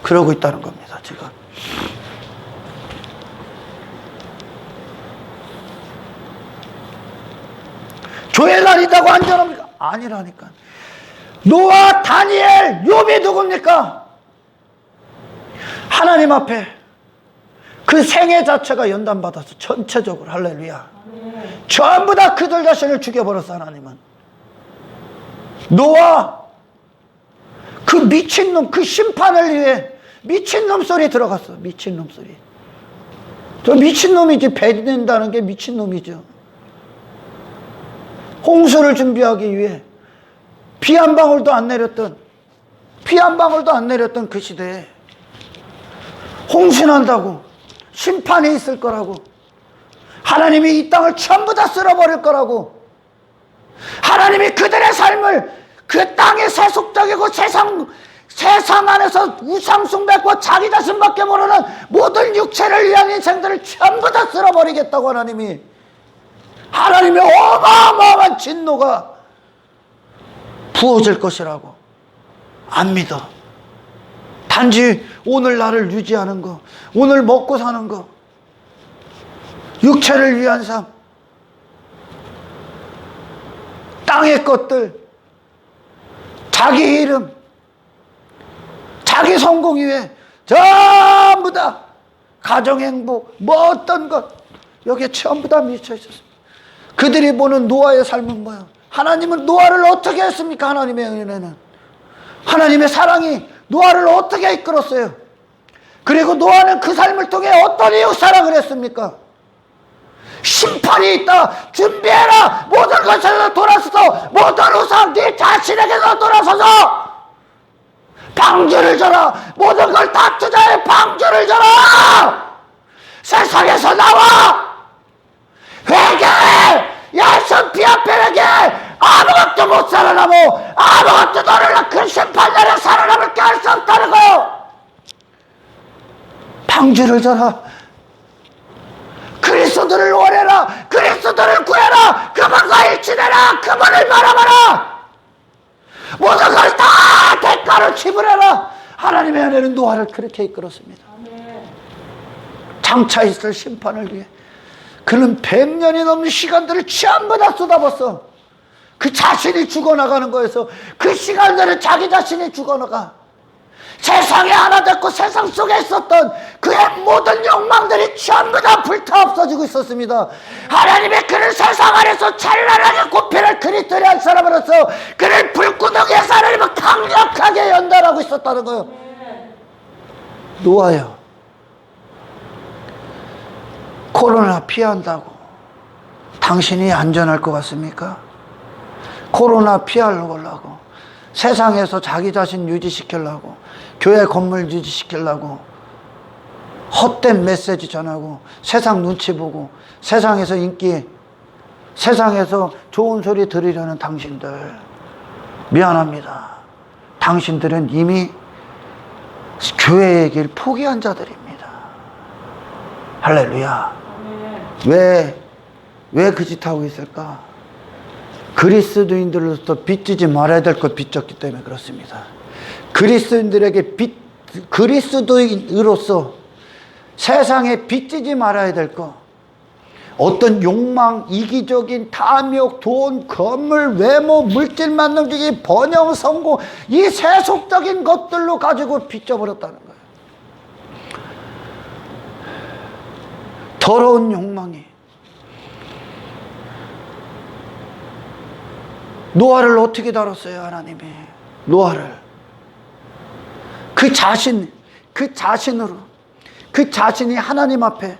그러고 있다는 겁니다. 지금 조회가 아니다고 안전합니까? 아니라니까. 노아, 다니엘, 욥이 누굽니까? 하나님 앞에 그 생애 자체가 연단받아서 전체적으로, 할렐루야, 전부 다 그들 자신을 죽여버렸어. 하나님은 노아, 그 미친놈, 그 심판을 위해 미친놈 소리 들어갔어. 미친놈 소리. 저 미친놈이지. 배된다는 게 미친놈이죠. 홍수를 준비하기 위해 비 한 방울도 안 내렸던 그 시대에 홍수난다고, 심판이 있을 거라고, 하나님이 이 땅을 전부 다 쓸어버릴 거라고, 하나님이 그들의 삶을 그 땅의 세속적이고 세상 안에서 우상숭배과 자기 자신밖에 모르는 모든 육체를 위한 인생들을 전부 다 쓸어버리겠다고 하나님이 하나님의 어마어마한 진노가 부어질 것이라고 안 믿어. 단지 오늘 나를 유지하는 거, 오늘 먹고 사는 거, 육체를 위한 삶, 땅의 것들, 자기 이름, 자기 성공 위해 전부 다 가정행복, 뭐 어떤 것, 여기에 전부 다 미쳐 있었습니다. 그들이 보는 노아의 삶은 뭐야? 하나님은 노아를 어떻게 했습니까? 하나님의 은혜는, 하나님의 사랑이 노아를 어떻게 이끌었어요? 그리고 노아는 그 삶을 통해 어떤 이웃 사랑을 했습니까? 심판이 있다, 준비해라, 모든 것에서 돌아서서, 모든 우상 네 자신에게서 돌아서서 방주를 줘라, 모든 걸 다 투자해 방주를 줘라, 세상에서 나와 회개해. 예수 피 앞에 회개해. 아무것도 못 살아남어, 아무것도 너를 그 심판날에 살아남을 할 수 없다는 거요. 방주를 줘라. 그리스도를 원해라. 그리스도를 구해라. 그분과 일치되라. 그분을 바라봐라. 모든 걸 다 대가로 지불해라. 하나님의 은혜는 노아를 그렇게 이끌었습니다. 장차 있을 심판을 위해 그는 100년이 넘는 시간들을 전부 다 쏟아붓어. 그 자신이 죽어나가는 거에서 그 시간들은 자기 자신이 죽어나가. 세상에 하나 됐고 세상 속에 있었던 그의 모든 욕망들이 전부 다 불타 없어지고 있었습니다. 하나님의 그를 세상 안에서 찬란하게 굽히는 그리스도의 한 사람으로서 그를 불구덩이에서 하나님은 강력하게 연단하고 있었다는 거예요. 노아요, 코로나 피한다고 당신이 안전할 것 같습니까? 코로나 피하려고 세상에서 자기 자신 유지시키려고, 교회 건물 유지시키려고 헛된 메시지 전하고 세상 눈치 보고 세상에서 인기, 세상에서 좋은 소리 들으려는 당신들, 미안합니다. 당신들은 이미 교회의 길 포기한 자들입니다. 할렐루야. 왜 그 짓 하고 있을까? 그리스도인들로서 빚지지 말아야 될 것 빚졌기 때문에 그렇습니다. 그리스도인들에게 그리스도인으로서 세상에 빚지지 말아야 될 것, 어떤 욕망, 이기적인 탐욕, 돈, 건물, 외모, 물질 만능주의, 번영, 성공, 이 세속적인 것들로 가지고 빚져버렸다는 거예요. 더러운 욕망이 노아를 어떻게 다뤘어요? 하나님이 노아를 그 자신으로, 그 자신이 하나님 앞에,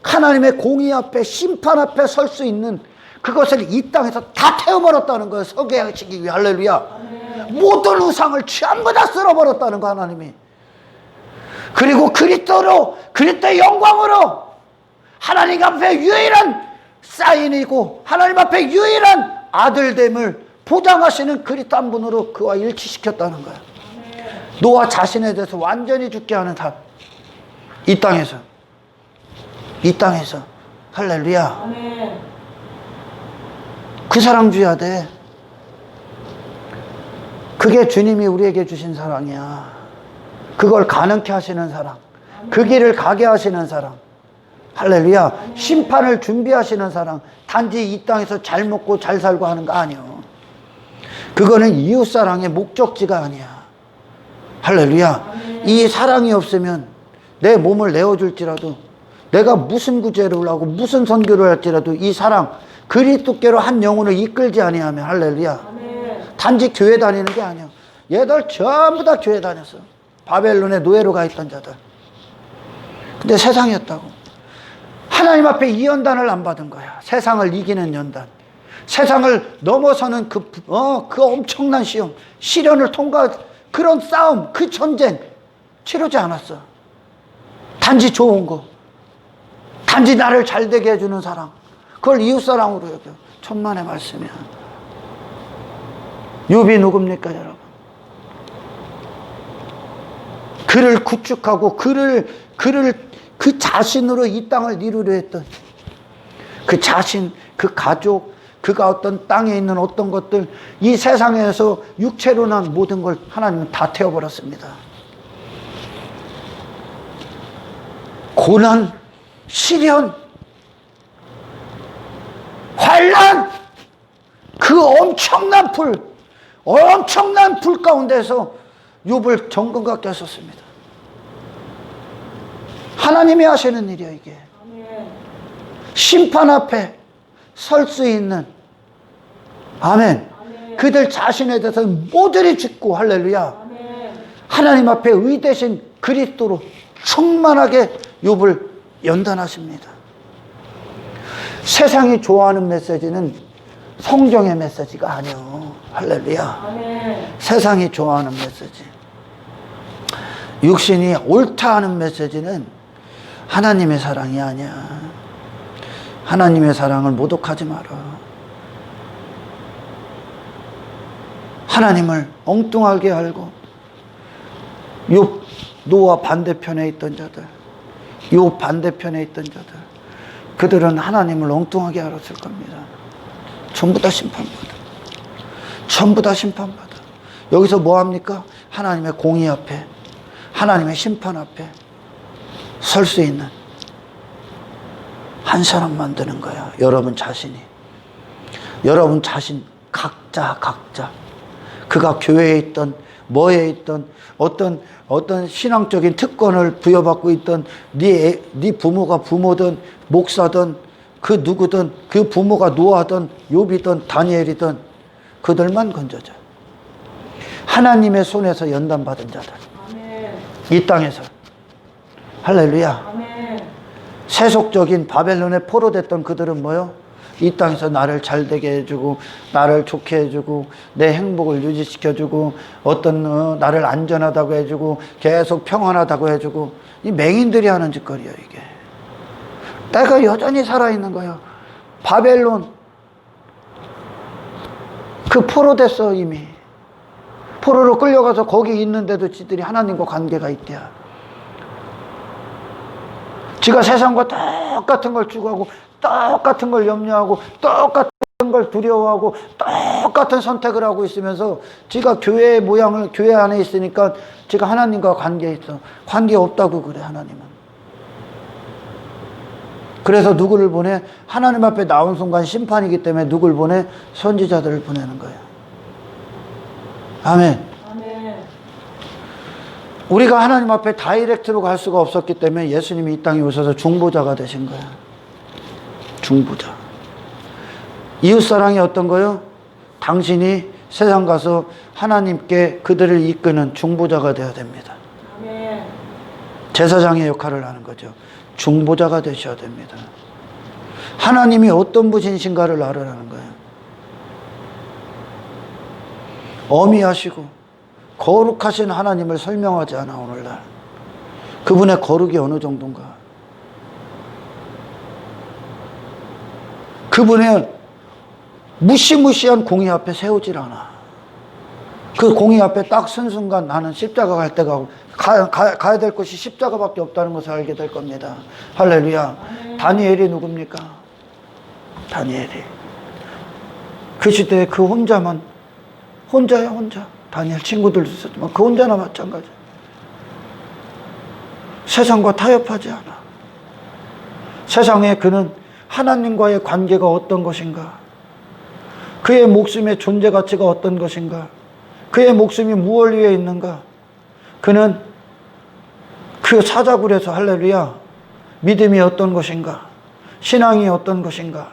하나님의 공의 앞에, 심판 앞에 설 수 있는 그것을 이 땅에서 다 태워버렸다는 거예요. 서게하시기 위해. 할렐루야. 모든 우상을 전부 다 쓸어버렸다는 거 하나님이. 그리고 그리스도의 영광으로 하나님 앞에 유일한 사인이고 하나님 앞에 유일한 아들됨을 보장하시는 그리스도 한 분으로 그와 일치시켰다는 거예요. 노아 자신에 대해서 완전히 죽게 하는 삶. 이 땅에서 할렐루야. 그 사랑 줘야 돼. 그게 주님이 우리에게 주신 사랑이야. 그걸 가능케 하시는 사랑, 그 길을 가게 하시는 사랑. 할렐루야. 심판을 준비하시는 사랑. 단지 이 땅에서 잘 먹고 잘 살고 하는 거 아니요. 그거는 이웃사랑의 목적지가 아니야. 할렐루야. 이 사랑이 없으면 내 몸을 내어줄지라도, 내가 무슨 구제를 하고 무슨 선교를 할지라도 이 사랑, 그리스도께로 한 영혼을 이끌지 아니하면, 할렐루야. 단지 교회 다니는 게 아니야. 얘들 전부 다 교회 다녔어. 바벨론에 노예로 가 있던 자들. 근데 세상이었다고. 하나님 앞에 이 연단을 안 받은 거야. 세상을 이기는 연단, 세상을 넘어서는 그 엄청난 시련을 통과한 그런 싸움, 그 전쟁 치르지 않았어. 단지 좋은 거, 단지 나를 잘되게 해주는 사랑, 그걸 이웃사랑으로 여겨. 천만의 말씀이야. 욥이 누굽니까 여러분? 그를 구축하고 그를 그 자신으로 이 땅을 이루려 했던 그 자신, 그 가족, 그가 어떤 땅에 있는 어떤 것들, 이 세상에서 육체로 난 모든 걸 하나님은 다 태워버렸습니다. 고난, 시련, 환난, 그 엄청난 불 가운데서 욥을 정금같게 하셨습니다. 하나님이 하시는 일이야 이게. 심판 앞에 설 수 있는, 아멘. 그들 자신에 대해서 모두를 짓고, 할렐루야. 하나님 앞에 의되신 그리스도로 충만하게 욥을 연단하십니다. 세상이 좋아하는 메시지는 성경의 메시지가 아니요. 할렐루야. 세상이 좋아하는 메시지, 육신이 옳다 하는 메시지는 하나님의 사랑이 아니야. 하나님의 사랑을 모독하지 마라. 하나님을 엉뚱하게 알고 욥, 노아 반대편에 있던 자들, 욥 반대편에 있던 자들, 그들은 하나님을 엉뚱하게 알았을 겁니다. 전부 다 심판받아. 전부 다 심판받아. 여기서 뭐 합니까? 하나님의 공의 앞에, 하나님의 심판 앞에 설 수 있는 한 사람 만드는 거야. 여러분 자신이. 여러분 자신, 각자. 그가 교회에 있던, 뭐에 있던, 어떤 신앙적인 특권을 부여받고 있던, 네 부모가 부모든, 목사든, 그 누구든, 그 부모가 노아든, 욥이든, 다니엘이든, 그들만 건져져. 하나님의 손에서 연단받은 자들. 이 땅에서. 할렐루야. 세속적인 바벨론에 포로됐던 그들은 뭐요? 이 땅에서 나를 잘되게 해주고, 나를 좋게 해주고, 내 행복을 유지시켜주고, 나를 안전하다고 해주고, 계속 평안하다고 해주고, 이 맹인들이 하는 짓거리야 이게. 때가 여전히 살아있는 거예요. 바벨론 그 포로됐어. 이미 포로로 끌려가서 거기 있는데도 지들이 하나님과 관계가 있대야. 지가 세상과 똑같은 걸 추구하고, 똑같은 걸 염려하고, 똑같은 걸 두려워하고, 똑같은 선택을 하고 있으면서 지가 교회의 모양을, 교회 안에 있으니까 지가 하나님과 관계에 있어. 관계 없다고 그래. 하나님은. 그래서 누구를 보내? 하나님 앞에 나온 순간 심판이기 때문에 누구를 보내? 선지자들을 보내는 거예요. 아멘. 우리가 하나님 앞에 다이렉트로 갈 수가 없었기 때문에 예수님이 이 땅에 오셔서 중보자가 되신 거야. 중보자. 이웃사랑이 어떤 거요? 당신이 세상 가서 하나님께 그들을 이끄는 중보자가 되어야 됩니다. 제사장의 역할을 하는 거죠. 중보자가 되셔야 됩니다. 하나님이 어떤 분이신가를 알아라는 거예요. 어미하시고 거룩하신 하나님을 설명하지 않아. 오늘날 그분의 거룩이 어느 정도인가. 그분의 무시무시한 공의 앞에 세우질 않아. 그 공의 앞에 딱 선 순간 나는 십자가 갈 때가 가야 될 곳이 십자가밖에 없다는 것을 알게 될 겁니다. 할렐루야. 다니엘이 누굽니까? 다니엘이 그 시대에 그 혼자야. 혼자. 다니엘 친구들도 있었지만 그 혼자나 마찬가지. 세상과 타협하지 않아. 세상에 그는 하나님과의 관계가 어떤 것인가, 그의 목숨의 존재 가치가 어떤 것인가, 그의 목숨이 무엇 위에 있는가, 그는 그 사자굴에서, 할렐루야, 믿음이 어떤 것인가, 신앙이 어떤 것인가,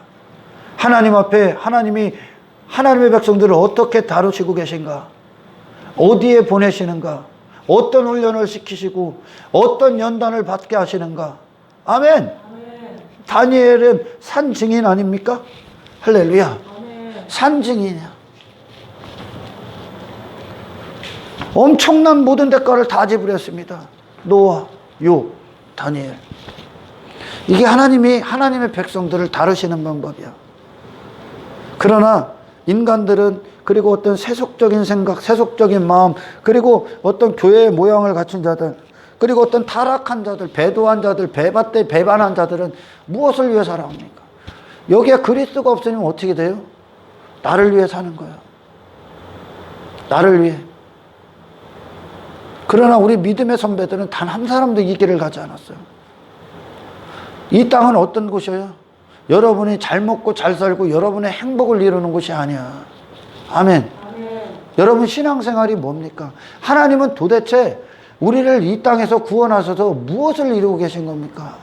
하나님 앞에 하나님의 백성들을 어떻게 다루시고 계신가, 어디에 보내시는가, 어떤 훈련을 시키시고 어떤 연단을 받게 하시는가. 아멘. 다니엘은 산 증인 아닙니까? 할렐루야. 산 증인이야. 엄청난 모든 대가를 다 지불했습니다. 노아, 욥, 다니엘. 이게 하나님의 백성들을 다루시는 방법이야. 그러나 인간들은, 그리고 어떤 세속적인 생각, 세속적인 마음, 그리고 어떤 교회의 모양을 갖춘 자들, 그리고 어떤 타락한 자들, 배도한 자들, 배반한 자들은 무엇을 위해 살아옵니까? 여기에 그리스도가 없으면 어떻게 돼요? 나를 위해 사는 거예요. 나를 위해. 그러나 우리 믿음의 선배들은 단 한 사람도 이 길을 가지 않았어요. 이 땅은 어떤 곳이에요? 여러분이 잘 먹고 잘 살고 여러분의 행복을 이루는 곳이 아니야. 아멘. 여러분 신앙생활이 뭡니까? 하나님은 도대체 우리를 이 땅에서 구원하셔서 무엇을 이루고 계신 겁니까?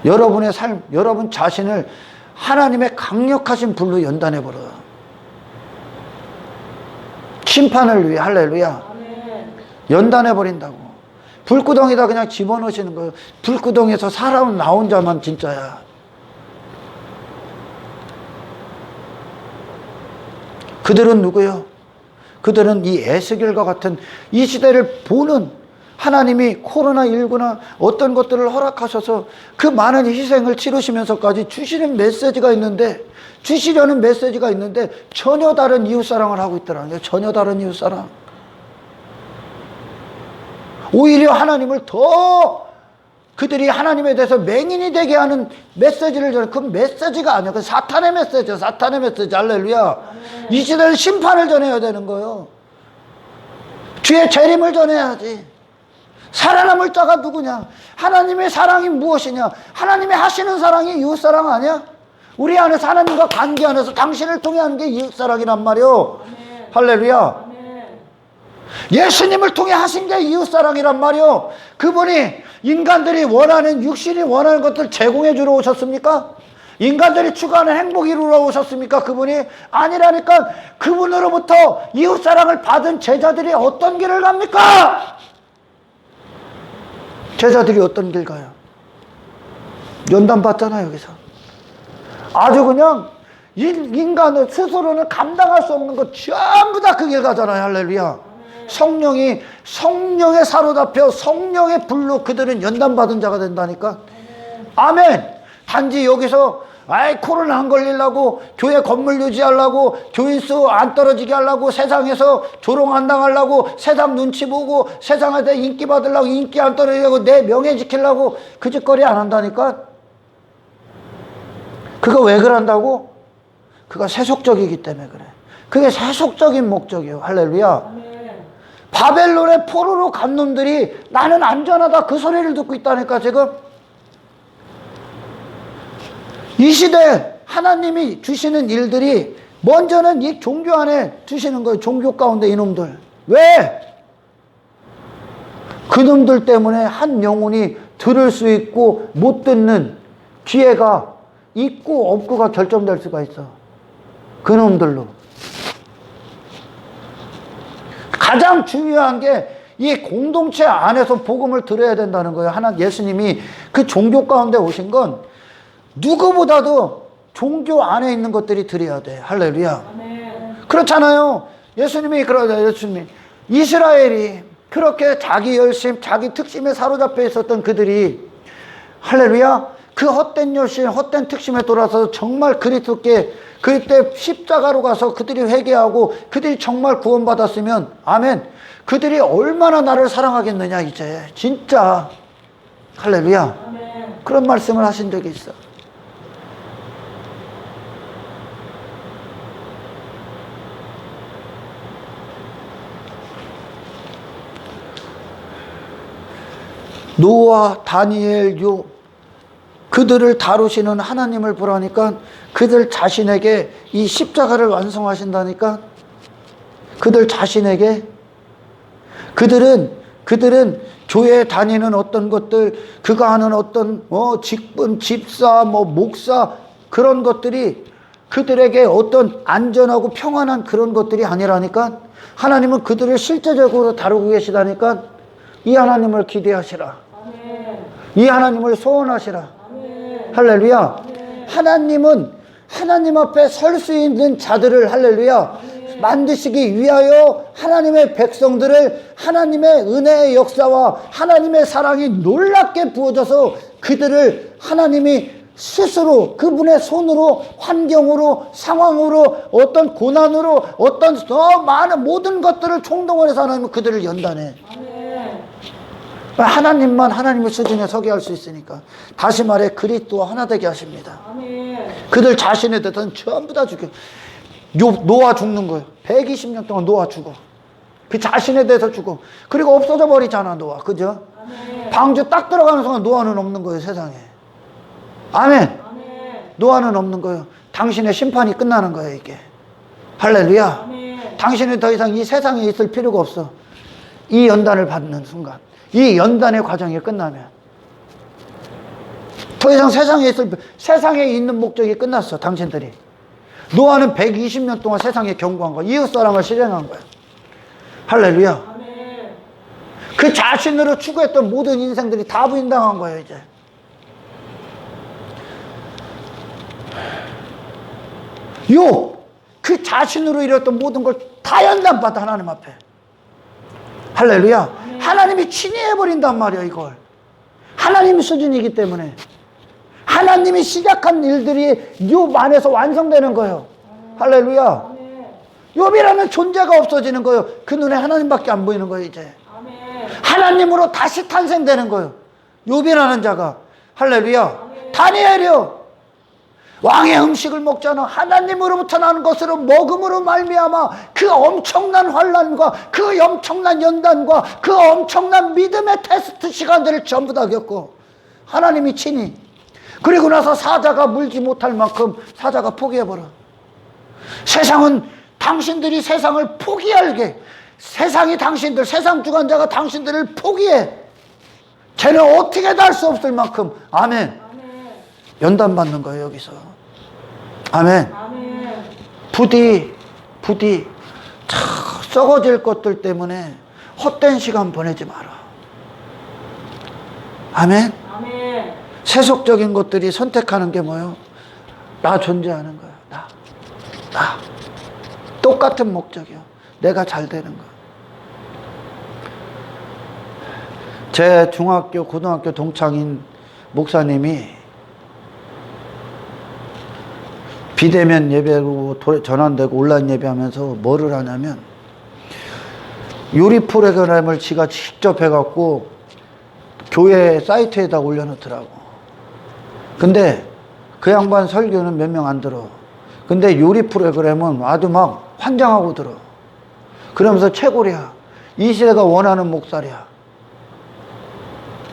여러분의 삶, 여러분 자신을 하나님의 강력하신 불로 연단해버려요. 심판을 위해. 할렐루야. 연단해버린다고. 불구덩이다 그냥 집어넣으시는 거예요. 불구덩이에서 살아온 나 혼자만 진짜야. 그들은 누구요? 그들은 이 에스겔과 같은 이 시대를 보는 하나님이 코로나19나 어떤 것들을 허락하셔서 그 많은 희생을 치르시면서까지 주시는 메시지가 있는데, 주시려는 메시지가 있는데 전혀 다른 이웃사랑을 하고 있더라는 거예요. 전혀 다른 이웃사랑. 오히려 하나님을 더 그들이 하나님에 대해서 맹인이 되게 하는 메시지를 전해. 그 메시지가 아니야. 그 사탄의 메시지야. 사탄의 메시지. 할렐루야. 이 시대는 심판을 전해야 되는 거예요. 주의 재림을 전해야지. 살아남을 자가 누구냐? 하나님의 사랑이 무엇이냐? 하나님이 하시는 사랑이 이웃사랑 아니야? 우리 안에서 하나님과 관계 안에서 당신을 통해 하는 게 이웃사랑이란 말이요. 할렐루야. 예수님을 통해 하신 게 이웃사랑이란 말이요. 그분이 인간들이 원하는, 육신이 원하는 것들 제공해 주러 오셨습니까? 인간들이 추구하는 행복 이루러 오셨습니까? 그분이 아니라니까. 그분으로부터 이웃사랑을 받은 제자들이 어떤 길을 갑니까? 제자들이 어떤 길 가요? 연단 받잖아요. 여기서 아주 그냥 인간을 스스로는 감당할 수 없는 것 전부 다 그 길 가잖아요. 할렐루야. 성령에 사로잡혀 성령의 불로 그들은 연단받은 자가 된다니까. 아멘. 단지 여기서 코로나 안 걸리려고, 교회 건물 유지하려고, 교인수 안 떨어지게 하려고, 세상에서 조롱 안 당하려고, 세상 눈치 보고, 세상한테 인기 받으려고, 인기 안 떨어지려고, 내 명예 지키려고 그 짓거리 안 한다니까. 그거 왜 그런다고? 그가 세속적이기 때문에 그래. 그게 세속적인 목적이에요. 할렐루야. 바벨론의 포로로 간 놈들이 나는 안전하다 그 소리를 듣고 있다니까. 지금 이 시대 하나님이 주시는 일들이 먼저는 이 종교 안에 주시는 거예요. 종교 가운데 이놈들. 왜? 그놈들 때문에 한 영혼이 들을 수 있고 못 듣는 기회가 있고 없고가 결정될 수가 있어. 그놈들로. 가장 중요한 게 이 공동체 안에서 복음을 들어야 된다는 거예요. 예수님이 그 종교 가운데 오신 건 누구보다도 종교 안에 있는 것들이 들어야 돼. 할렐루야. 아멘. 그렇잖아요. 예수님이 이스라엘이 그렇게 자기 열심, 자기 특심에 사로잡혀 있었던 그들이, 할렐루야, 그 헛된 열심, 헛된 특심에 돌아서 정말 그리스도께 그때 십자가로 가서 그들이 회개하고 그들이 정말 구원받았으면, 아멘, 그들이 얼마나 나를 사랑하겠느냐 이제. 진짜. 할렐루야. 아멘. 그런 말씀을 하신 적이 있어. 노아, 다니엘, 욥, 그들을 다루시는 하나님을 보라니까 그들 자신에게 이 십자가를 완성하신다니까. 그들 자신에게. 그들은 교회에 다니는 어떤 것들, 그가 하는 어떤 직분, 집사, 목사, 그런 것들이 그들에게 어떤 안전하고 평안한 그런 것들이 아니라니까. 하나님은 그들을 실제적으로 다루고 계시다니까. 이 하나님을 기대하시라. 아멘. 이 하나님을 소원하시라. 아멘. 할렐루야. 아멘. 하나님은 하나님 앞에 설 수 있는 자들을, 할렐루야, 아멘, 만드시기 위하여 하나님의 백성들을 하나님의 은혜의 역사와 하나님의 사랑이 놀랍게 부어져서 그들을 하나님이 스스로 그분의 손으로, 환경으로, 상황으로, 어떤 고난으로, 어떤 더 많은 모든 것들을 총동원해서 하나님은 그들을 연단해. 아멘. 하나님만 하나님의 수준에 서게 할 수 있으니까. 다시 말해 그리스도와 하나 되게 하십니다. 아멘. 그들 자신에 대해서는 전부 다 죽여. 노아 죽는 거예요. 120년 동안 노아 죽어. 그 자신에 대해서 죽어. 그리고 없어져 버리잖아, 노아. 그죠? 아멘. 방주 딱 들어가는 순간 노아는 없는 거예요, 세상에. 아멘. 아멘. 노아는 없는 거예요. 당신의 심판이 끝나는 거예요, 이게. 할렐루야. 아멘. 당신은 더 이상 이 세상에 있을 필요가 없어. 이 연단을 받는 순간, 이 연단의 과정이 끝나면 더 이상 세상에 있는 목적이 끝났어, 당신들이. 노아는 120년 동안 세상에 경고한 거야. 이웃사랑을 실행한 거야. 할렐루야. 아멘. 그 자신으로 추구했던 모든 인생들이 다 부인당한 거예요, 이제. 그 자신으로 이뤘던 모든 걸 다 연단받아, 하나님 앞에. 할렐루야. 하나님이 친위해버린단 말이야, 이걸. 하나님 수준이기 때문에. 하나님이 시작한 일들이 욥 안에서 완성되는 거예요. 할렐루야. 욥이라는 존재가 없어지는 거예요. 그 눈에 하나님밖에 안 보이는 거예요, 이제. 하나님으로 다시 탄생되는 거예요. 욥이라는 자가. 할렐루야. 다니엘이요. 왕의 음식을 먹잖아. 하나님으로부터 나는 것으로 먹음으로 말미암아 그 엄청난 환난과 그 엄청난 연단과 그 엄청난 믿음의 테스트 시간들을 전부 다 겪고 하나님이 친히. 그리고 나서 사자가 물지 못할 만큼 사자가 포기해버려. 세상은 당신들이 세상을 포기하게, 세상이 당신들, 세상 주관자가 당신들을 포기해. 쟤는 어떻게도 할 수 없을 만큼. 아멘. 연단받는 거예요, 여기서. 아멘. 아멘. 부디 썩어질 것들 때문에 헛된 시간 보내지 마라. 아멘. 아멘. 세속적인 것들이 선택하는 게 뭐예요? 나 존재하는 거야. 나. 똑같은 목적이요. 내가 잘 되는 거. 제 중학교, 고등학교 동창인 목사님이 비대면 예배로 전환되고 온라인 예배하면서 뭐를 하냐면 요리 프로그램을 지가 직접 해갖고 교회 사이트에다 올려놓더라고. 근데 그 양반 설교는 몇 명 안 들어. 근데 요리 프로그램은 아주 막 환장하고 들어. 그러면서 최고래야. 이 시대가 원하는 목살이야.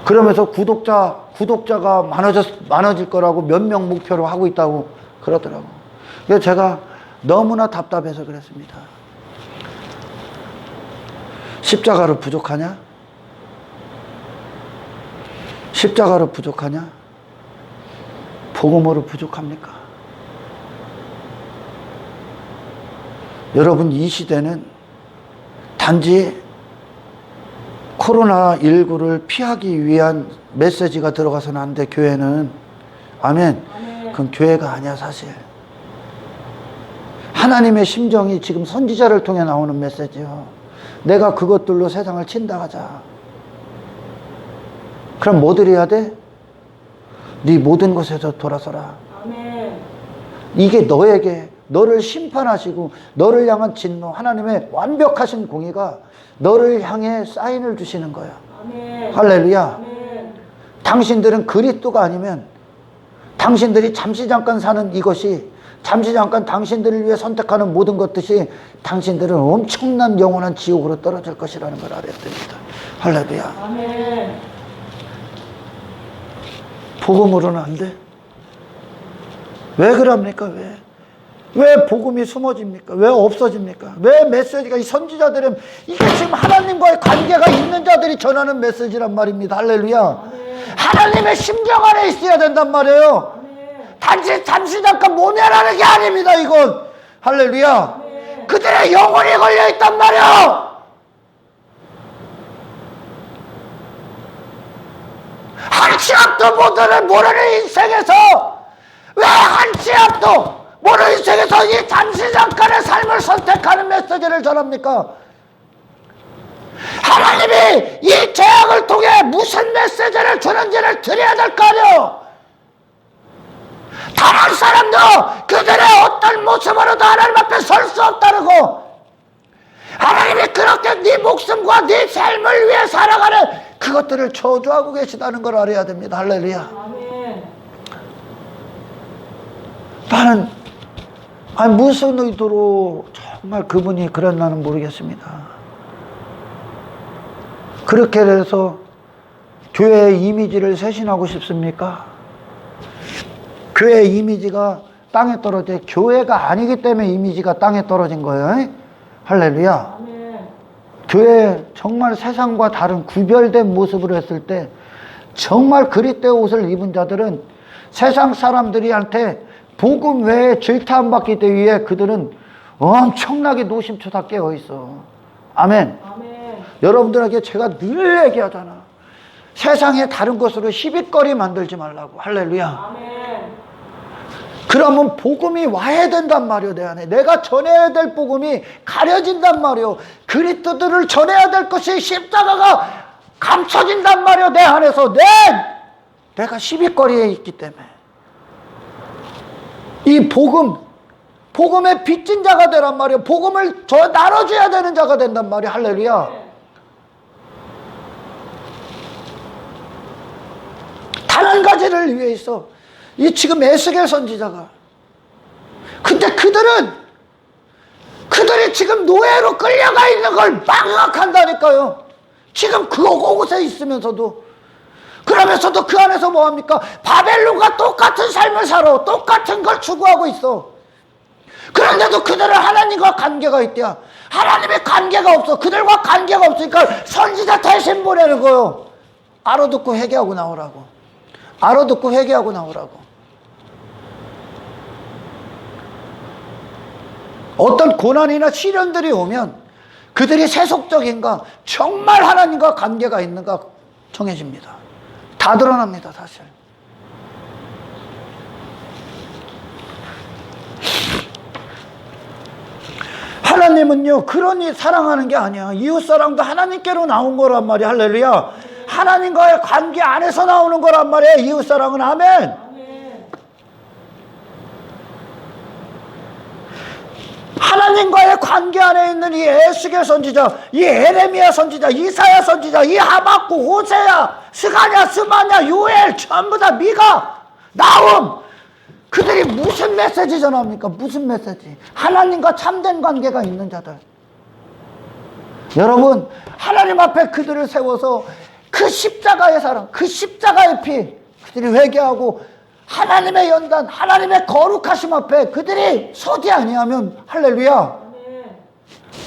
그러면서 구독자가 많아질 거라고 몇 명 목표로 하고 있다고 그러더라고. 그래서 제가 너무나 답답해서 그랬습니다. 십자가로 부족하냐? 십자가로 부족하냐? 복음으로 부족합니까? 여러분, 이 시대는 단지 코로나19를 피하기 위한 메시지가 들어가서는 안 돼, 교회는. 아멘. 그건 교회가 아니야, 사실. 하나님의 심정이 지금 선지자를 통해 나오는 메시지요. 내가 그것들로 세상을 친다 하자. 그럼 뭐들 해야 돼? 네 모든 것에서 돌아서라. 아멘. 이게 너를 심판하시고 너를 향한 진노, 하나님의 완벽하신 공의가 너를 향해 사인을 주시는 거야. 아멘. 할렐루야. 아멘. 당신들은 그리스도가 아니면 당신들이 잠시 잠깐 사는 이것이, 잠시 잠깐 당신들을 위해 선택하는 모든 것들이 당신들은 엄청난 영원한 지옥으로 떨어질 것이라는 걸 알아야 됩니다. 할렐루야. 아멘. 복음으로는 안 돼. 왜 그럽니까? 왜 복음이 숨어집니까? 왜 없어집니까? 왜 메시지가, 이 선지자들은 이게 지금 하나님과의 관계가 있는 자들이 전하는 메시지란 말입니다. 할렐루야. 하나님의 심정 안에 있어야 된단 말이에요. 단지 잠시 잠깐 모면하는 게 아닙니다, 이건. 할렐루야. 그들의 영혼이 걸려있단 말이에요. 한치 앞도 모르는 인생에서, 왜 한치 앞도 모르는 인생에서 이 잠시 잠깐의 삶을 선택하는 메시지를 전합니까? 하나님이 이 재앙을 통해 무슨 메시지를 주는지를 드려야 될 거 아니에요. 단 한 사람도 그들의 어떤 모습으로도 하나님 앞에 설 수 없다는 거. 하나님이 그렇게 네 목숨과 네 삶을 위해 살아가는 그것들을 저주하고 계시다는 걸 알아야 됩니다. 할렐루야. 아멘. 나는 무슨 의도로 정말 그분이 그랬나는 모르겠습니다. 그렇게 해서 교회의 이미지를 쇄신하고 싶습니까? 교회의 이미지가 땅에 떨어져, 교회가 아니기 때문에 이미지가 땅에 떨어진 거예요. 할렐루야. 아멘. 교회 정말 세상과 다른 구별된 모습으로 했을 때 정말 그리스도의 옷을 입은 자들은 세상 사람들이한테 복음 외에 질타 안 받기 위해 그들은 엄청나게 노심초사 깨어 있어. 아멘. 아멘. 여러분들에게 제가 늘 얘기하잖아. 세상에 다른 것으로 시비거리 만들지 말라고. 할렐루야. 아멘. 그러면 복음이 와야 된단 말이오. 내 안에 내가 전해야 될 복음이 가려진단 말이오. 그리스도들을 전해야 될 것이 십자가가 감춰진단 말이오. 내 안에서 내가 시비거리에 있기 때문에 이 복음의 빚진 자가 되란 말이오. 복음을 나눠줘야 되는 자가 된단 말이오. 할렐루야. 단 한 가지를 위해서 이 지금 에스겔 선지자가, 근데 그들이 지금 노예로 끌려가 있는 걸 망각한다니까요. 지금 그곳에 있으면서도, 그러면서도 그 안에서 뭐합니까? 바벨론과 똑같은 삶을 살아. 똑같은 걸 추구하고 있어. 그런데도 그들은 하나님과 관계가 있대요. 하나님의 관계가 없어. 그들과 관계가 없으니까 선지자 대신 보내는 거예요. 알아듣고 회개하고 나오라고. 알아듣고 회개하고 나오라고. 어떤 고난이나 시련들이 오면 그들이 세속적인가 정말 하나님과 관계가 있는가 정해집니다. 다 드러납니다. 사실. 하나님은요 그러니 사랑하는 게 아니야. 이웃사랑도 하나님께로 나온 거란 말이야. 할렐루야. 하나님과의 관계 안에서 나오는 거란 말이야. 이웃사랑은. 아멘. 하나님과의 관계 안에 있는 이 에스겔 선지자, 이 에레미야 선지자, 이사야 선지자, 이 하박국, 호세야, 스가냐, 스마냐, 요엘, 전부 다 미가, 나훔, 그들이 무슨 메시지 전합니까? 무슨 메시지? 하나님과 참된 관계가 있는 자들. 여러분, 하나님 앞에 그들을 세워서 그 십자가의 사랑, 그 십자가의 피, 그들이 회개하고 하나님의 연단, 하나님의 거룩하심 앞에 그들이 서지 아니하면, 할렐루야,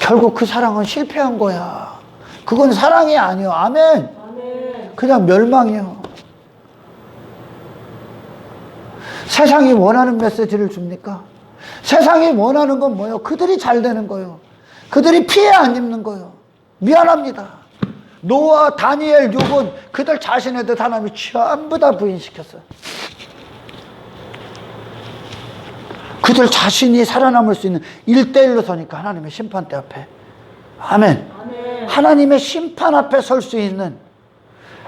결국 그 사랑은 실패한 거야. 그건 사랑이 아니요. 아멘. 그냥 멸망이요. 세상이 원하는 메시지를 줍니까? 세상이 원하는 건 뭐예요? 그들이 잘 되는 거예요. 그들이 피해 안 입는 거예요. 미안합니다. 노아, 다니엘, 욥은 그들 자신의 듯 하나님이 전부 다 부인시켰어요. 그들 자신이 살아남을 수 있는 1대1로 서니까 하나님의 심판대 앞에. 아멘. 아멘. 하나님의 심판 앞에 설 수 있는,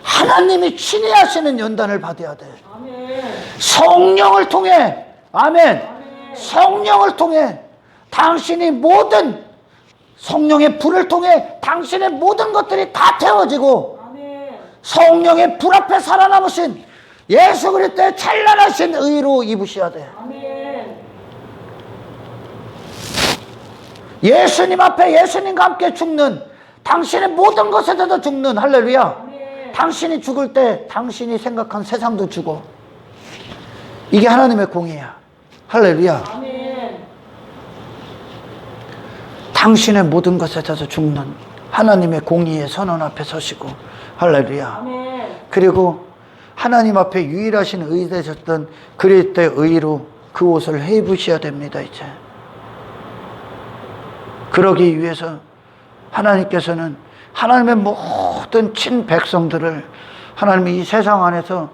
하나님이 친히 하시는 연단을 받아야 돼. 아멘. 성령을 통해. 아멘. 아멘. 성령을 통해 당신이 모든, 성령의 불을 통해 당신의 모든 것들이 다 태워지고, 아멘. 성령의 불 앞에 살아남으신 예수 그리스도의 찬란하신 의로 입으셔야 돼. 아멘. 예수님 앞에 예수님과 함께 죽는, 당신의 모든 것에 대해서 죽는, 할렐루야. 아멘. 당신이 죽을 때 당신이 생각한 세상도 죽어. 이게 하나님의 공의야. 할렐루야. 아멘. 당신의 모든 것에 대해서 죽는 하나님의 공의의 선언 앞에 서시고, 할렐루야. 아멘. 그리고 하나님 앞에 유일하신 의 되셨던 그리스도의 의로 그 옷을 입으셔야 됩니다. 이제 그러기 위해서 하나님께서는 하나님의 모든 친백성들을, 하나님이 이 세상 안에서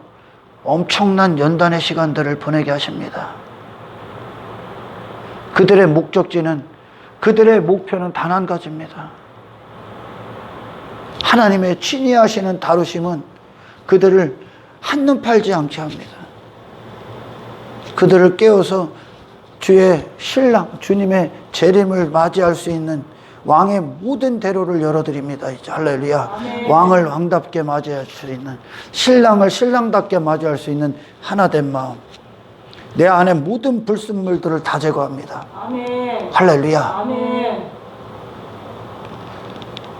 엄청난 연단의 시간들을 보내게 하십니다. 그들의 목적지는, 그들의 목표는 단 한 가지입니다. 하나님의 친히 하시는 다루심은 그들을 한눈 팔지 않게 합니다. 그들을 깨워서 주의 신랑, 주님의 재림을 맞이할 수 있는 왕의 모든 대로를 열어드립니다. 이제 할렐루야. 아멘. 왕을 왕답게 맞이할 수 있는, 신랑을 신랑답게 맞이할 수 있는 하나된 마음, 내 안에 모든 불순물들을 다 제거합니다. 아멘. 할렐루야. 아멘.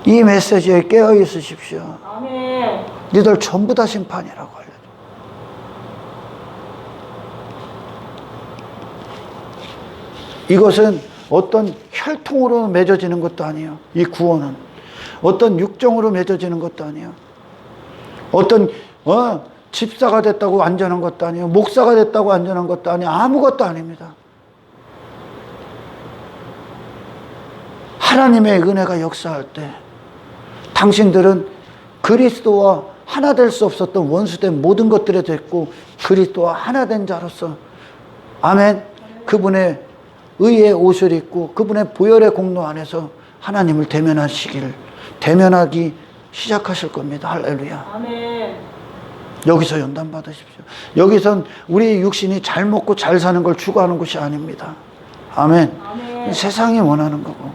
이 메시지에 깨어 있으십시오. 아멘. 너희들 전부 다 심판이라고 알려줘. 이것은 어떤 혈통으로 맺어지는 것도 아니에요. 이 구원은 어떤 육정으로 맺어지는 것도 아니에요. 어떤 집사가 됐다고 안전한 것도 아니에요. 목사가 됐다고 안전한 것도 아니에요. 아무것도 아닙니다. 하나님의 은혜가 역사할 때 당신들은 그리스도와 하나 될 수 없었던 원수된 모든 것들에 됐고 그리스도와 하나 된 자로서 아멘. 그분의 의의 옷을 입고 그분의 보혈의 공로 안에서 하나님을 대면하기 시작하실 겁니다. 할렐루야. 아멘. 여기서 연단 받으십시오. 여기선 우리 육신이 잘 먹고 잘 사는 걸 추구하는 것이 아닙니다. 아멘. 아멘. 세상이 원하는 거고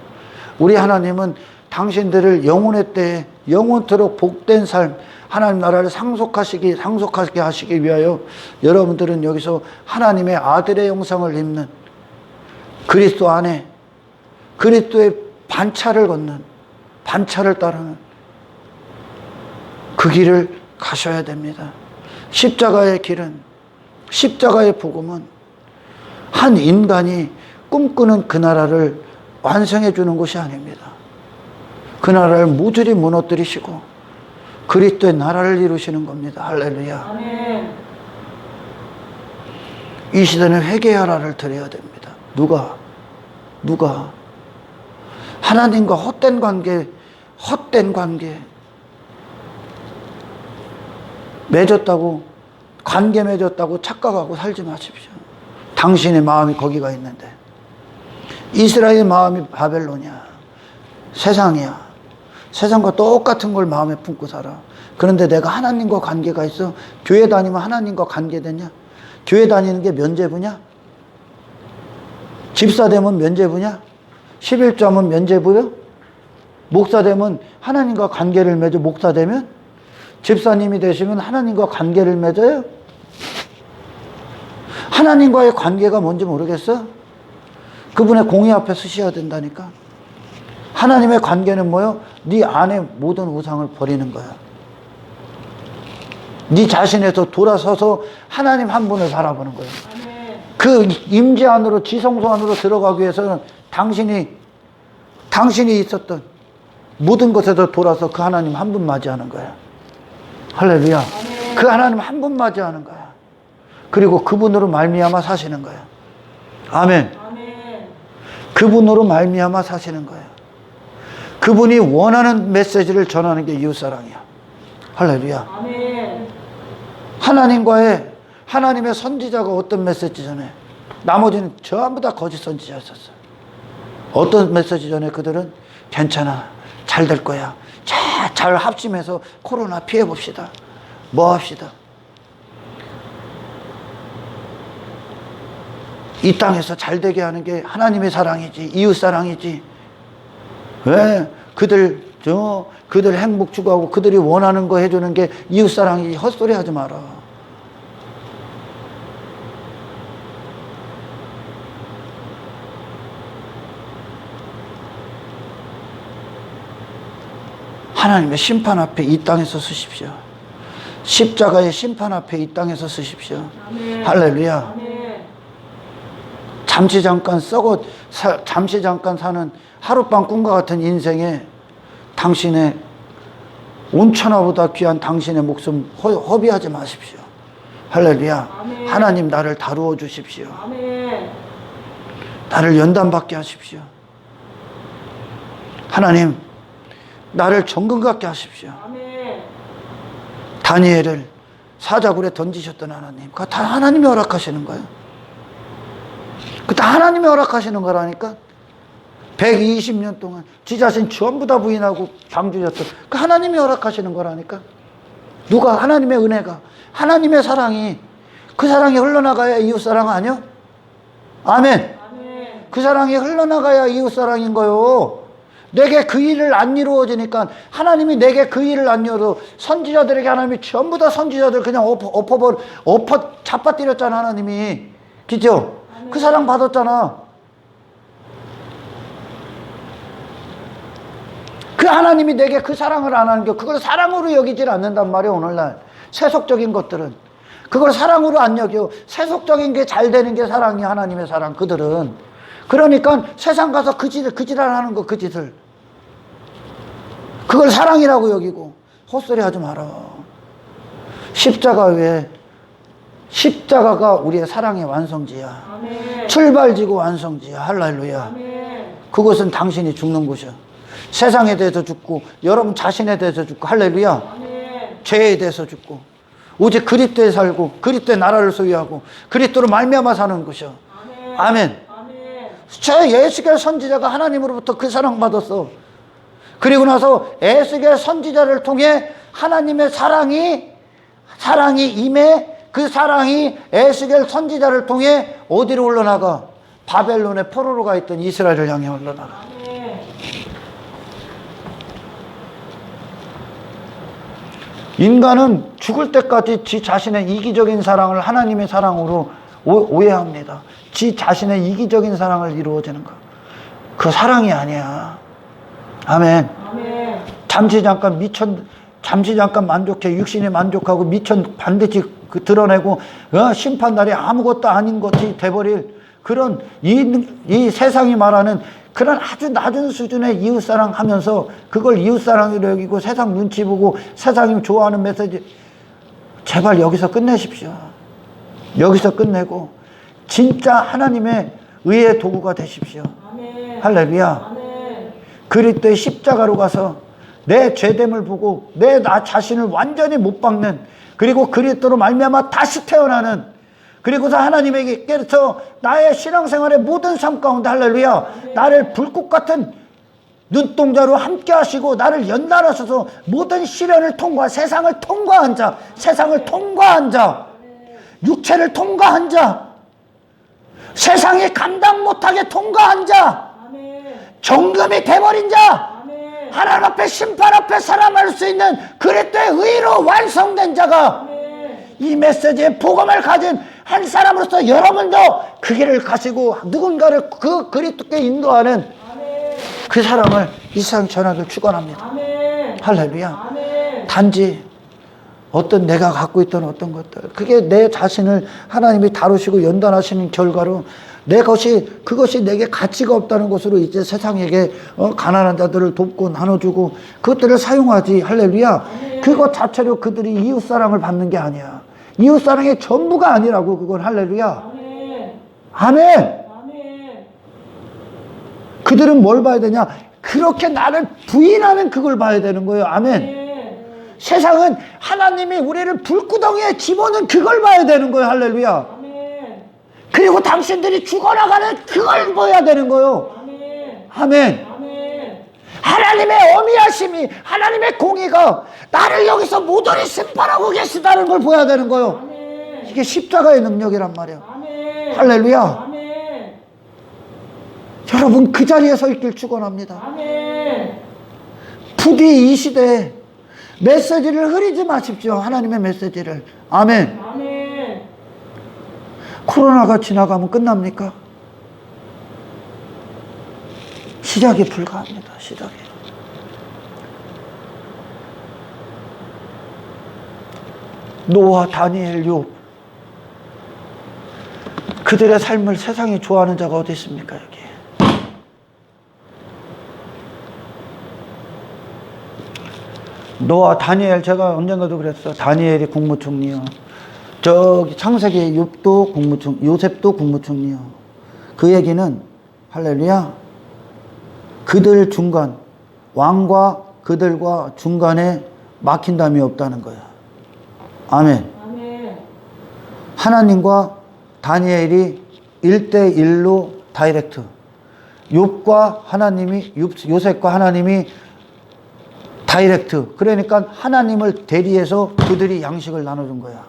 우리 하나님은 당신들을 영혼의 때에 영원토록 복된 삶 하나님 나라를 상속하게 하시기 위하여 여러분들은 여기서 하나님의 아들의 형상을 입는 그리스도 안에 그리스도의 반차를 걷는 반차를 따르는 그 길을 가셔야 됩니다. 십자가의 길은 십자가의 복음은 한 인간이 꿈꾸는 그 나라를 완성해 주는 것이 아닙니다. 그 나라를 모조리 무너뜨리시고 그리스도의 나라를 이루시는 겁니다. 할렐루야. 아멘. 이 시대는 회개하라를 드려야 됩니다. 누가 하나님과 헛된 관계 맺었다고 관계 맺었다고 착각하고 살지 마십시오. 당신의 마음이 거기가 있는데 이스라엘의 마음이 바벨론이야. 세상이야. 세상과 똑같은 걸 마음에 품고 살아. 그런데 내가 하나님과 관계가 있어. 교회 다니면 하나님과 관계되냐? 교회 다니는 게 면죄부냐? 집사 되면 면죄부냐? 11조하면 면죄부요? 목사 되면 하나님과 관계를 맺어. 목사 되면? 집사님이 되시면 하나님과 관계를 맺어요? 하나님과의 관계가 뭔지 모르겠어? 그분의 공의 앞에 서셔야 된다니까. 하나님의 관계는 뭐요? 네 안에 모든 우상을 버리는 거야. 네 자신에서 돌아서서 하나님 한 분을 바라보는 거예요. 그 임재 안으로 지성소 안으로 들어가기 위해서는 당신이 있었던 모든 것에서 돌아서 그 하나님 한 분 맞이하는 거야. 할렐루야. 그 하나님 한 분 맞이하는 거야. 그리고 그분으로 말미암아 사시는 거야. 아멘. 그분으로 말미암아 사시는 거야. 그분이 원하는 메시지를 전하는 게 이웃사랑이야. 할렐루야. 아멘. 하나님의 선지자가 어떤 메시지 전해? 나머지는 전부 다 거짓 선지자였었어요. 어떤 메시지 전해? 그들은 괜찮아, 잘 될 거야, 잘 합심해서 코로나 피해봅시다, 뭐 합시다. 이 땅에서 잘 되게 하는 게 하나님의 사랑이지, 이웃 사랑이지. 왜 그들 행복 추구하고 그들이 원하는 거 해주는 게 이웃 사랑이지. 헛소리 하지 마라. 하나님의 심판 앞에 이 땅에서 서십시오. 십자가의 심판 앞에 이 땅에서 서십시오. 아멘. 할렐루야. 아멘. 잠시 잠깐 사는 하룻밤 꿈과 같은 인생에 당신의 온천하보다 귀한 당신의 목숨 허비하지 마십시오. 할렐루야. 아멘. 하나님 나를 다루어 주십시오. 아멘. 나를 연단받게 하십시오. 하나님 나를 정금 같게 하십시오. 아멘. 다니엘을 사자굴에 던지셨던 하나님, 그거 다 하나님이 허락하시는 거예요. 그거 다 하나님이 허락하시는 거라니까. 120년 동안 지 자신 전부 다 부인하고 방주였던 그 하나님이 허락하시는 거라니까. 누가? 하나님의 은혜가, 하나님의 사랑이, 그 사랑이 흘러나가야 이웃사랑 아니요? 아멘. 아멘. 그 사랑이 흘러나가야 이웃사랑인 거요. 내게 그 일을 안 이루어지니까 하나님이 내게 그 일을 안 이루어. 선지자들에게 하나님이 전부 다 선지자들 그냥 엎어 잡아뜨렸잖아. 하나님이 그죠? 그 사랑 받았잖아. 그 하나님이 내게 그 사랑을 안 하는 게 그걸 사랑으로 여기질 않는단 말이에요. 오늘날 세속적인 것들은 그걸 사랑으로 안 여겨. 세속적인 게 잘 되는 게 사랑이 하나님의 사랑. 그들은 그러니까 세상 가서 그 짓을 하는 거, 그 짓을 그걸 사랑이라고 여기고. 헛소리 하지 마라. 십자가 외에 십자가가 우리의 사랑의 완성지야. 아멘. 출발지고 완성지야. 할렐루야. 아멘. 그것은 당신이 죽는 곳이야. 세상에 대해서 죽고 여러분 자신에 대해서 죽고. 할렐루야. 아멘. 죄에 대해서 죽고 오직 그리스도에 살고 그리스도의 나라를 소유하고 그리스도로 말미암아 사는 것이야. 아멘. 아멘. 아멘. 저 예수겔 선지자가 하나님으로부터 그 사랑 받았어. 그리고 나서 예수겔 선지자를 통해 하나님의 사랑이 임해. 그 사랑이 에스겔 선지자를 통해 어디로 흘러나가? 바벨론의 포로로 가 있던 이스라엘을 향해 흘러나가. 아멘. 인간은 죽을 때까지 지 자신의 이기적인 사랑을 하나님의 사랑으로 오해합니다. 지 자신의 이기적인 사랑을 이루어지는 거. 그 사랑이 아니야. 아멘. 아멘. 잠시 잠깐 만족해. 육신이 만족하고 미천 반드시 드러내고 심판날에 아무것도 아닌 것이 돼버릴 그런 이 세상이 말하는 그런 아주 낮은 수준의 이웃사랑 하면서 그걸 이웃사랑으로 여기고 세상 눈치 보고 세상이 좋아하는 메시지. 제발 여기서 끝내십시오. 여기서 끝내고 진짜 하나님의 의의 도구가 되십시오. 아멘. 할렐루야. 아멘. 그리스도의 십자가로 가서 내 죄됨을 보고 나 자신을 완전히 못 박는, 그리고 그리스도로 말미암아 다시 태어나는, 그리고서 하나님에게서 나의 신앙생활의 모든 삶 가운데 할렐루야 나를 불꽃 같은 눈동자로 함께 하시고 나를 연단하셔서 모든 시련을 세상을 통과한 자, 세상을 통과한 자, 육체를 통과한 자, 세상이 감당 못하게 통과한 자, 정금이 돼버린 자, 하나님 앞에 심판 앞에 살아갈 수 있는 그리스도의 의로 완성된 자가 이 메시지의 복음을 가진 한 사람으로서 여러분도 그 길을 가시고 누군가를 그 그리스도께 인도하는 그 사랑을 이 세상 전하길 축원합니다. 할렐루야. 단지 어떤 내가 갖고 있던 어떤 것들, 그게 내 자신을 하나님이 다루시고 연단하시는 결과로 그것이 내게 가치가 없다는 것으로 이제 세상에게 가난한 자들을 돕고 나눠주고 그것들을 사용하지. 할렐루야. 그것 자체로 그들이 이웃사랑을 받는 게 아니야. 이웃사랑의 전부가 아니라고. 그건 할렐루야. 아멘. 그들은 뭘 봐야 되냐? 그렇게 나를 부인하는 그걸 봐야 되는 거예요. 아멘. 세상은 하나님이 우리를 불구덩이에 집어넣은 그걸 봐야 되는 거예요. 할렐루야. 그리고 당신들이 죽어나가는 그걸 봐야 되는 거예요. 아멘. 하나님의 어미하심이, 하나님의 공의가 나를 여기서 모조리 심판하고 계시다는 걸 보여야 되는 거예요. 이게 십자가의 능력이란 말이에요. 할렐루야. 여러분 그 자리에 서 있길 축원합니다. 부디 이 시대에 메시지를 흐리지 마십시오. 하나님의 메시지를. 아멘. 코로나가 지나가면 끝납니까? 시작이 불가합니다. 시작이. 노아, 다니엘, 욥, 그들의 삶을 세상이 좋아하는 자가 어디 있습니까? 여기. 노아, 다니엘, 제가 언젠가도 그랬어. 다니엘이 국무총리요. 저기 창세기의 욥도 국무총, 요셉도 국무총리요. 그 얘기는 할렐루야. 그들 중간, 왕과 그들과 중간에 막힌 담이 없다는 거야. 아멘. 하나님과 다니엘이 1대1로 다이렉트. 욥과 하나님이, 요셉과 하나님이 다이렉트. 그러니까 하나님을 대리해서 그들이 양식을 나눠준 거야.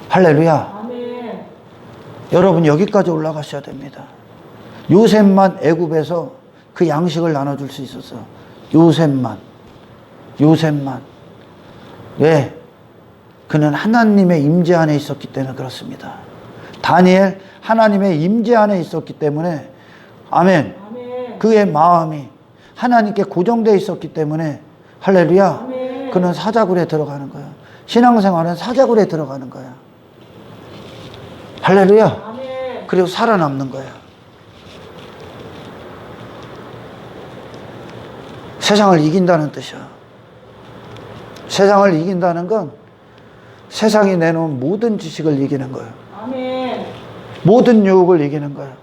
할렐루야. 아멘. 여러분 여기까지 올라가셔야 됩니다. 요셉만 애굽에서 그 양식을 나눠줄 수 있었어. 요셉만. 왜? 그는 하나님의 임재 안에 있었기 때문에 그렇습니다. 다니엘 하나님의 임재 안에 있었기 때문에 아멘. 아멘. 그의 마음이 하나님께 고정되어 있었기 때문에 할렐루야. 아멘. 그는 사자굴에 들어가는 거야. 신앙생활은 사자굴에 들어가는 거야. 할렐루야. 아멘. 그리고 살아남는 거야. 세상을 이긴다는 뜻이야. 세상을 이긴다는 건 세상이 내놓은 모든 지식을 이기는 거예요. 아멘. 모든 유혹을 이기는 거예요.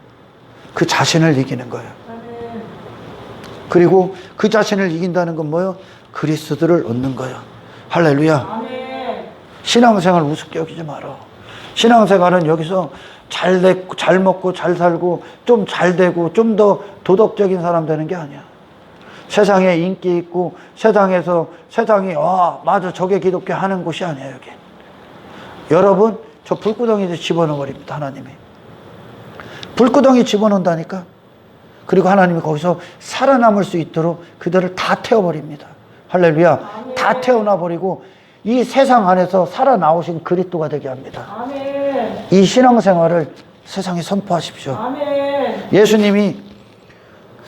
그 자신을 이기는 거예요. 아멘. 그리고 그 자신을 이긴다는 건 뭐예요? 그리스도를 얻는 거예요. 할렐루야. 아멘. 신앙생활 우습게 여기지 마라. 신앙생활은 여기서 잘 먹고 잘 살고 좀 잘 되고 좀 더 도덕적인 사람 되는 게 아니야. 세상에 인기 있고 세상에서 세상이 맞아 저게 기독교 하는 곳이 아니에요. 여기. 여러분 저 불구덩이에 집어넣어 버립니다. 하나님이. 불구덩이 집어넣는다니까. 그리고 하나님이 거기서 살아남을 수 있도록 그들을 다 태워버립니다. 할렐루야. 아멘. 다 태워놔버리고 이 세상 안에서 살아나오신 그리스도가 되게 합니다. 아멘. 이 신앙생활을 세상에 선포하십시오. 아멘. 예수님이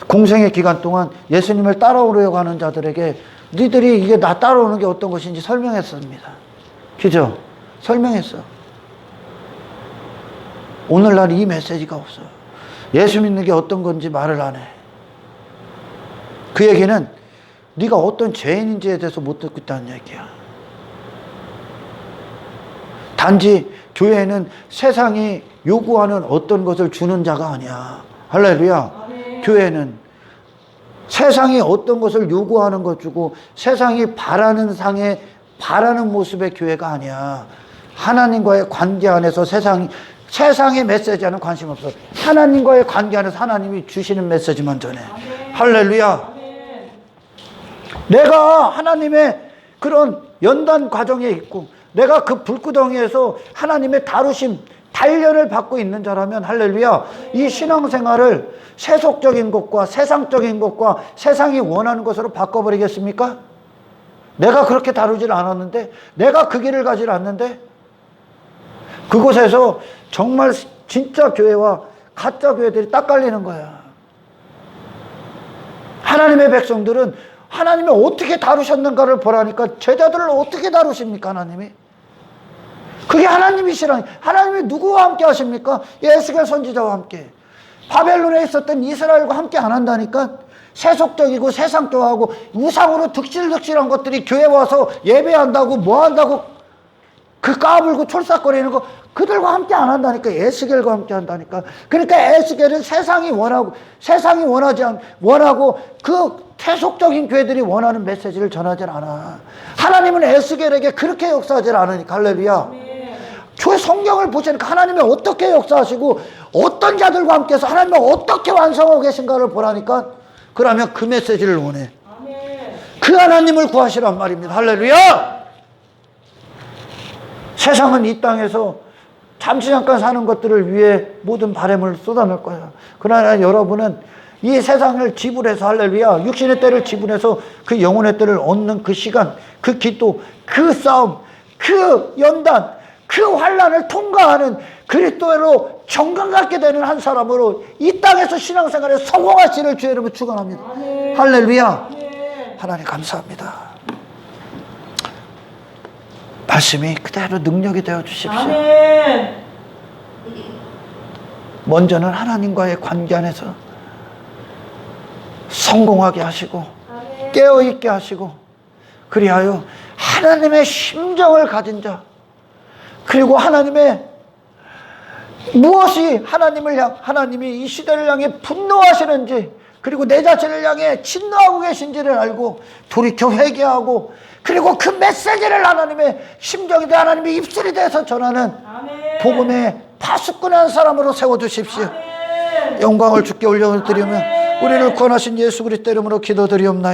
공생의 기간 동안 예수님을 따라오려고 하는 자들에게 너희들이 이게 나 따라오는 게 어떤 것인지 설명했습니다. 그죠? 설명했어. 오늘날 이 메시지가 없어. 예수 믿는 게 어떤 건지 말을 안 해. 그 얘기는 네가 어떤 죄인인지에 대해서 못 듣고 있다는 얘기야. 단지 교회는 세상이 요구하는 어떤 것을 주는 자가 아니야. 할렐루야. 아멘. 교회는 세상이 어떤 것을 요구하는 것 주고 세상이 바라는 상에 바라는 모습의 교회가 아니야. 하나님과의 관계 안에서 세상의 메시지에는 관심 없어. 하나님과의 관계 안에서 하나님이 주시는 메시지만 전해. 아멘. 할렐루야. 아멘. 내가 하나님의 그런 연단 과정에 있고 내가 그 불구덩이에서 하나님의 다루심 단련을 받고 있는 자라면 할렐루야. 이 신앙생활을 세속적인 것과 세상적인 것과 세상이 원하는 것으로 바꿔버리겠습니까? 내가 그렇게 다루질 않았는데 내가 그 길을 가질 않는데 그곳에서 정말 진짜 교회와 가짜 교회들이 딱 갈리는 거야. 하나님의 백성들은 하나님이 어떻게 다루셨는가를 보라니까 제자들을 어떻게 다루십니까? 하나님이 그게 하나님이시라니. 하나님이 누구와 함께 하십니까? 예수의 선지자와 함께. 바벨론에 있었던 이스라엘과 함께 안 한다니까. 세속적이고 세상적하고 우상으로 득실득실한 것들이 교회 와서 예배한다고 뭐 한다고 그 까불고 촐싹거리는 거 그들과 함께 안 한다니까. 에스겔과 함께 한다니까. 그러니까 에스겔은 세상이 원하고 그 세속적인 교회들이 원하는 메시지를 전하지 않아. 하나님은 에스겔에게 그렇게 역사하지 않으니까. 할렐루야. 저 성경을 보시니까 하나님이 어떻게 역사하시고 어떤 자들과 함께해서 하나님이 어떻게 완성하고 계신가를 보라니까. 그러면 그 메시지를 원해. 그 하나님을 구하시란 말입니다. 할렐루야. 세상은 이 땅에서 잠시 잠깐 사는 것들을 위해 모든 바람을 쏟아낼 거야. 그러나 여러분은 이 세상을 지불해서 할렐루야 육신의 때를 지불해서 그 영혼의 때를 얻는 그 시간, 그 기도, 그 싸움, 그 연단, 그 환난을 통과하는 그리스도로 정강 갖게 되는 한 사람으로 이 땅에서 신앙생활에 성공하시를 주의 이름으로 축원합니다. 아멘. 할렐루야. 아멘. 하나님 감사합니다. 말씀이 그대로 능력이 되어 주십시오. 아멘. 먼저는 하나님과의 관계 안에서 성공하게 하시고 아멘. 깨어있게 하시고 그리하여 하나님의 심정을 가진 자 그리고 하나님의 무엇이 하나님이 이 시대를 향해 분노하시는지 그리고 내 자신을 향해 진노하고 계신지를 알고 돌이켜 회개하고 그리고 그 메시지를 하나님의 심정이 돼 하나님의 입술이 돼서 전하는 아멘. 복음의 파수꾼한 사람으로 세워주십시오. 아멘. 영광을 주께 올려드리며 아멘. 우리를 구원하신 예수 그리스도 이름으로 기도드리옵나이다.